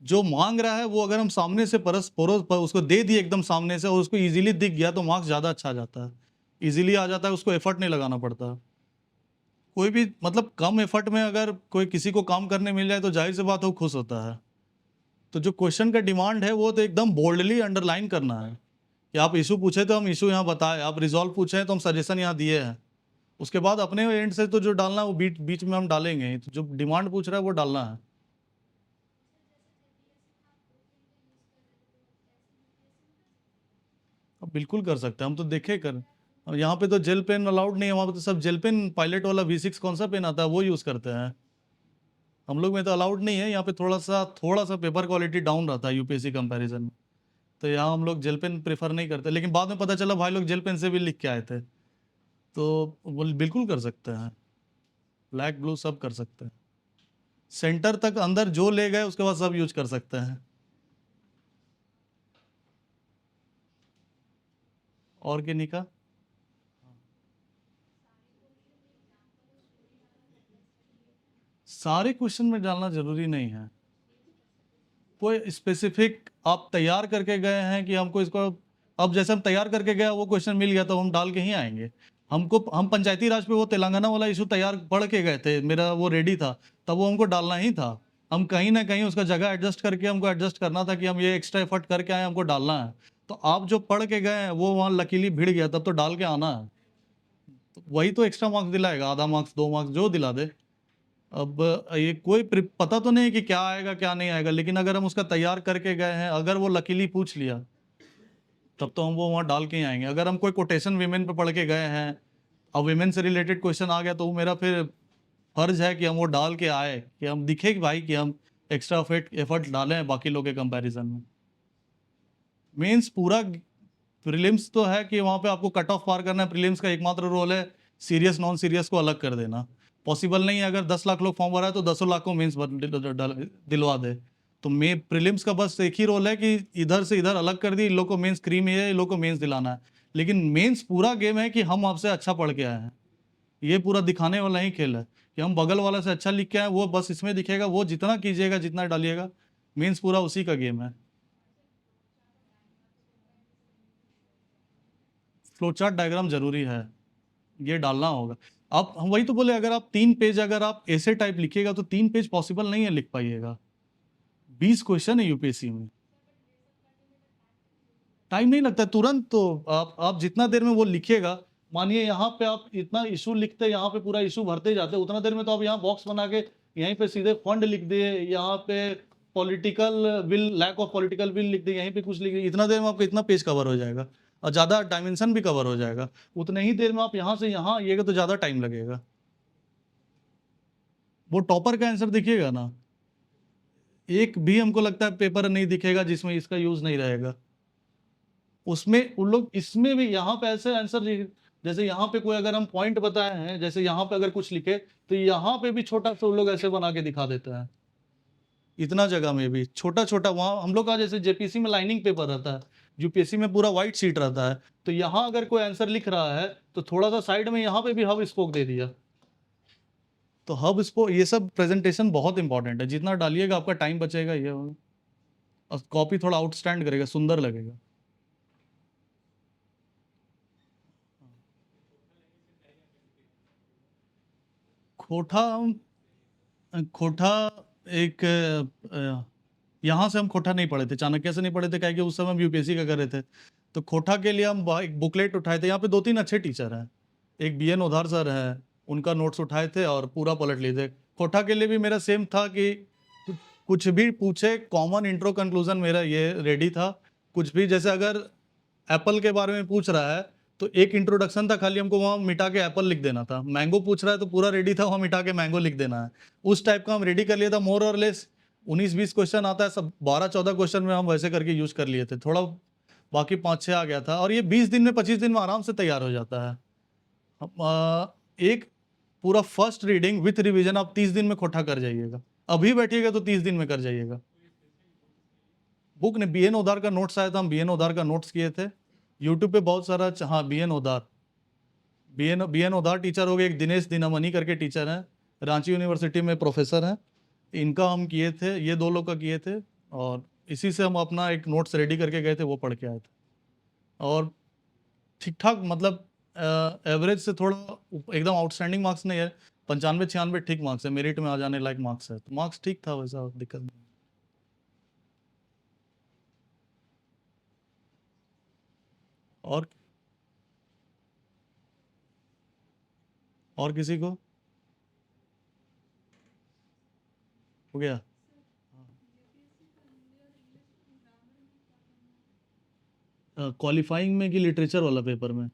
जो मांग रहा है वो अगर हम सामने से परस परोस पर उसको दे दिए एकदम सामने से और उसको इजीली दिख गया तो मार्क्स ज़्यादा अच्छा आ जाता है, इजीली आ जाता है, उसको एफर्ट नहीं लगाना पड़ता। कोई भी मतलब कम एफर्ट में अगर कोई किसी को काम करने मिल जाए तो जाहिर सी बात है वो खुश होता है। तो जो क्वेश्चन का डिमांड है वो तो एकदम बोल्डली अंडरलाइन करना है कि आप इशू पूछे तो हम इशू यहाँ बताए, आप रिजॉल्व पूछे हैं तो हम सजेशन यहाँ दिए हैं। उसके बाद अपने एंड से तो जो डालना है वो बीच बीच में हम डालेंगे ही। तो जो डिमांड पूछ रहा है वो डालना है। अब बिल्कुल कर सकते हैं, हम तो देखे कर। और यहाँ पे तो जेल पेन अलाउड नहीं है, वहाँ पे तो सब जेल पेन पायलट वाला V6 कौन सा पेन आता है वो यूज़ करते हैं। हम लोग में तो अलाउड नहीं है, यहाँ पे थोड़ा सा पेपर क्वालिटी डाउन रहता है यूपीएससी कंपैरिजन में। तो यहाँ हम लोग जेल पेन प्रेफर नहीं करते, लेकिन बाद में पता चला भाई लोग जेल पेन से भी लिख के आए थे। तो वो बिल्कुल कर सकते हैं, ब्लैक ब्लू सब कर सकते हैं। सेंटर तक अंदर जो ले गए उसके बाद सब यूज कर सकते हैं। और किन्हीं का? सारे क्वेश्चन में डालना जरूरी नहीं है, कोई स्पेसिफिक आप तैयार करके गए हैं कि हमको इसको, अब जैसे हम तैयार करके गए वो क्वेश्चन मिल गया तो हम डाल के ही आएंगे। हम पंचायती राज पे वो तेलंगाना वाला इशू तैयार पढ़ के गए थे, मेरा वो रेडी था, तब वो हमको डालना ही था। हम कहीं ना कहीं उसका जगह एडजस्ट करके हमको एडजस्ट करना था कि हम ये एक्स्ट्रा एफर्ट करके आए, हमको डालना है। तो आप जो पढ़ के गए हैं वो वहाँ लकीली भिड़ गया, तब तो डाल के आना है। तो वही तो एक्स्ट्रा मार्क्स दिलाएगा, आधा मार्क्स 2 मार्क्स जो दिला दे। अब ये कोई पता तो नहीं कि क्या आएगा क्या नहीं आएगा, लेकिन अगर हम उसका तैयार करके गए हैं, अगर वो लकीली पूछ लिया तब तो हम वो वहाँ डाल के ही आएंगे। अगर हम कोई कोटेशन वीमेन पे पढ़ के गए हैं, अब वीमेन से रिलेटेड क्वेश्चन आ गया तो वो मेरा फिर फर्ज है कि हम वो डाल के आए, कि हम दिखे कि भाई कि हम एक्स्ट्रा एफर्ट डालें बाकी लोग के कंपैरिजन में। मेंस पूरा प्रीलिम्स तो है कि वहाँ पे आपको कट ऑफ पार करना है, प्रीलिम्स का एकमात्र रोल है सीरियस नॉन सीरियस को अलग कर देना। पॉसिबल नहीं है, अगर 10 लाख लोग फॉर्म भरा है तो 10 लाख को मेंस दिलवा दे। तो मे प्रीलिम्स का बस एक ही रोल है कि इधर से इधर अलग कर दी, इन लोग को मेंस क्रीम है, इन लोग को मेंस दिलाना है। लेकिन मेंस पूरा गेम है कि हम आपसे अच्छा पढ़ के आए हैं, ये पूरा दिखाने वाला ही खेल है कि हम बगल वाला से अच्छा लिख के आए, वो बस इसमें दिखेगा, वो जितना कीजिएगा जितना डालिएगा, मेंस पूरा उसी का गेम है। फ्लो चार्ट डायग्राम जरूरी है, ये डालना होगा। आप हम वही तो बोले, अगर आप 3 पेज अगर आप ऐसे टाइप लिखिएगा तो 3 पेज पॉसिबल नहीं है लिख पाइएगा। 20 क्वेश्चन है यूपीएससी में, टाइम नहीं लगता तुरंत। तो आप जितना देर में वो लिखिएगा, मानिए यहाँ पे आप इतना इशू लिखते, यहाँ पे पूरा इशू भरते जाते, उतना देर में तो आप यहाँ बॉक्स बना के यहीं पे सीधे फंड लिख दिए, यहाँ पे political will, lack of political will लिख दिए, यहीं पे कुछ लिख दिए, इतना देर में आपका इतना पेज कवर हो जाएगा और ज़्यादा डायमेंशन भी कवर हो जाएगा। उतने ही देर में आप यहाँ से यहाँ आइएगा तो ज़्यादा टाइम लगेगा। वो टॉपर का आंसर दिखिएगा ना, एक भी हमको लगता है पेपर नहीं दिखेगा जिसमें इसका यूज नहीं रहेगा। उसमें उन लोग इसमें भी यहाँ पे ऐसे आंसर, जैसे यहाँ पे कोई अगर हम पॉइंट बताए हैं, जैसे यहाँ पे अगर कुछ लिखे तो यहाँ पे भी छोटा सा उन लोग ऐसे बना के दिखा देते हैं। इतना जगह में भी छोटा छोटा, वहाँ हम लोग का जैसे जेपीसी में लाइनिंग पेपर रहता है, यूपीएससी में पूरा व्हाइट शीट रहता है, तो यहाँ अगर कोई आंसर लिख रहा है तो थोड़ा सा साइड में यहाँ पे भी हब स्पोक दे दिया। तो हब स्पोक, ये सब प्रेजेंटेशन बहुत इंपॉर्टेंट है, जितना डालिएगा आपका टाइम बचेगा, ये होगा। और कॉपी थोड़ा आउटस्टैंड करेगा, सुंदर लगेगा। खोटा, खोटा एक यहाँ से हम खोटा नहीं पढ़े थे, चाणक्य से नहीं पढ़े थे, क्या कि उस समय हम यूपीएससी का कर रहे थे। तो खोटा के लिए हम एक बुकलेट उठाए थे, यहाँ पे 2-3 अच्छे टीचर हैं, एक बीएन ओधार सर है, उनका नोट्स उठाए थे और पूरा पलट लिए थे। खोटा के लिए भी मेरा सेम था कि कुछ भी पूछे, कॉमन इंट्रो कंक्लूजन मेरा ये रेडी था। कुछ भी, जैसे अगर एप्पल के बारे में पूछ रहा है तो एक इंट्रोडक्शन था, खाली हमको वहाँ मिटा के एप्पल लिख देना था। मैंगो पूछ रहा है तो पूरा रेडी था, वहाँ मिटा के मैंगो लिख देना है। उस टाइप का हम रेडी कर लिया था, मोर और लेस 19-20 क्वेश्चन आता है, सब 12-14 क्वेश्चन में हम वैसे करके यूज कर लिए थे, थोड़ा बाकी 5-6 आ गया था। और ये 20 दिन में 25 दिन में आराम से तैयार हो जाता है। एक पूरा फर्स्ट रीडिंग विथ रिवीजन आप 30 दिन में खोटा कर जाइएगा, अभी बैठिएगा तो 30 दिन में कर जाइएगा। बुक ने बीएन ओदार का नोट्स आया था, हम बीएन ओदार का नोट्स किए थे। यूट्यूब पे बहुत सारा, हाँ BN Odar, BN Odar teacher हो गए, एक दिनेश दिनमणि करके टीचर हैं, रांची यूनिवर्सिटी में प्रोफेसर हैं, इनका हम किए थे, ये 2 लोग का किए थे। और इसी से हम अपना एक नोट्स रेडी करके गए थे, वो पढ़ के आए थे। और ठीक ठाक, मतलब एवरेज से थोड़ा एकदम आउटस्टैंडिंग मार्क्स नहीं है, 95-96 ठीक मार्क्स है, मेरिट में आ जाने लायक मार्क्स है, तो मार्क्स ठीक था, वैसा दिक्कत नहीं। और और किसी को हो गया? क्वालिफाइंग में कि लिटरेचर वाला पेपर में?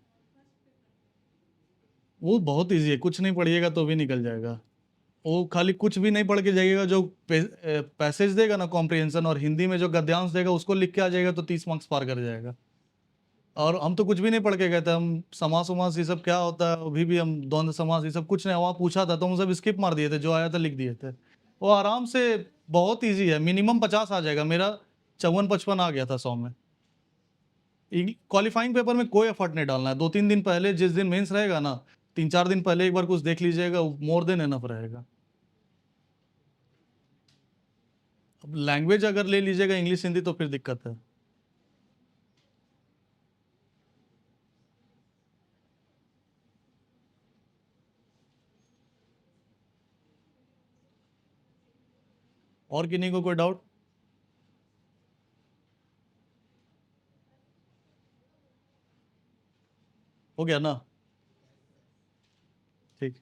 वो बहुत इजी है, कुछ नहीं पढ़िएगा तो भी निकल जाएगा। वो खाली कुछ भी नहीं पढ़ के जाइएगा, जो पैसेज देगा ना कॉम्प्रिहेंशन, और हिंदी में जो गद्यांश देगा उसको लिख के आ जाएगा तो 30 मार्क्स पार कर जाएगा। और हम तो कुछ भी नहीं पढ़ के गए थे, हम समास उमास ये सब क्या होता है, अभी भी हम द्वंद्व समास ये सब कुछ नहीं, वहाँ पूछा था तो हम सब स्किप मार दिए थे, जो आया था लिख दिए थे। वो आराम से, बहुत ईजी है, मिनिमम 50 आ जाएगा, मेरा 54-55 आ गया था 100 में। क्वालिफाइंग पेपर में कोई एफर्ट नहीं डालना है, 2-3 दिन पहले, जिस दिन मेंस रहेगा ना, 3-4 दिन पहले एक बार कुछ देख लीजिएगा, मोर देन एनफ रहेगा। अब लैंग्वेज अगर ले लीजिएगा इंग्लिश हिंदी तो फिर दिक्कत है। और किन्हीं को कोई डाउट? हो गया ना? ठीक।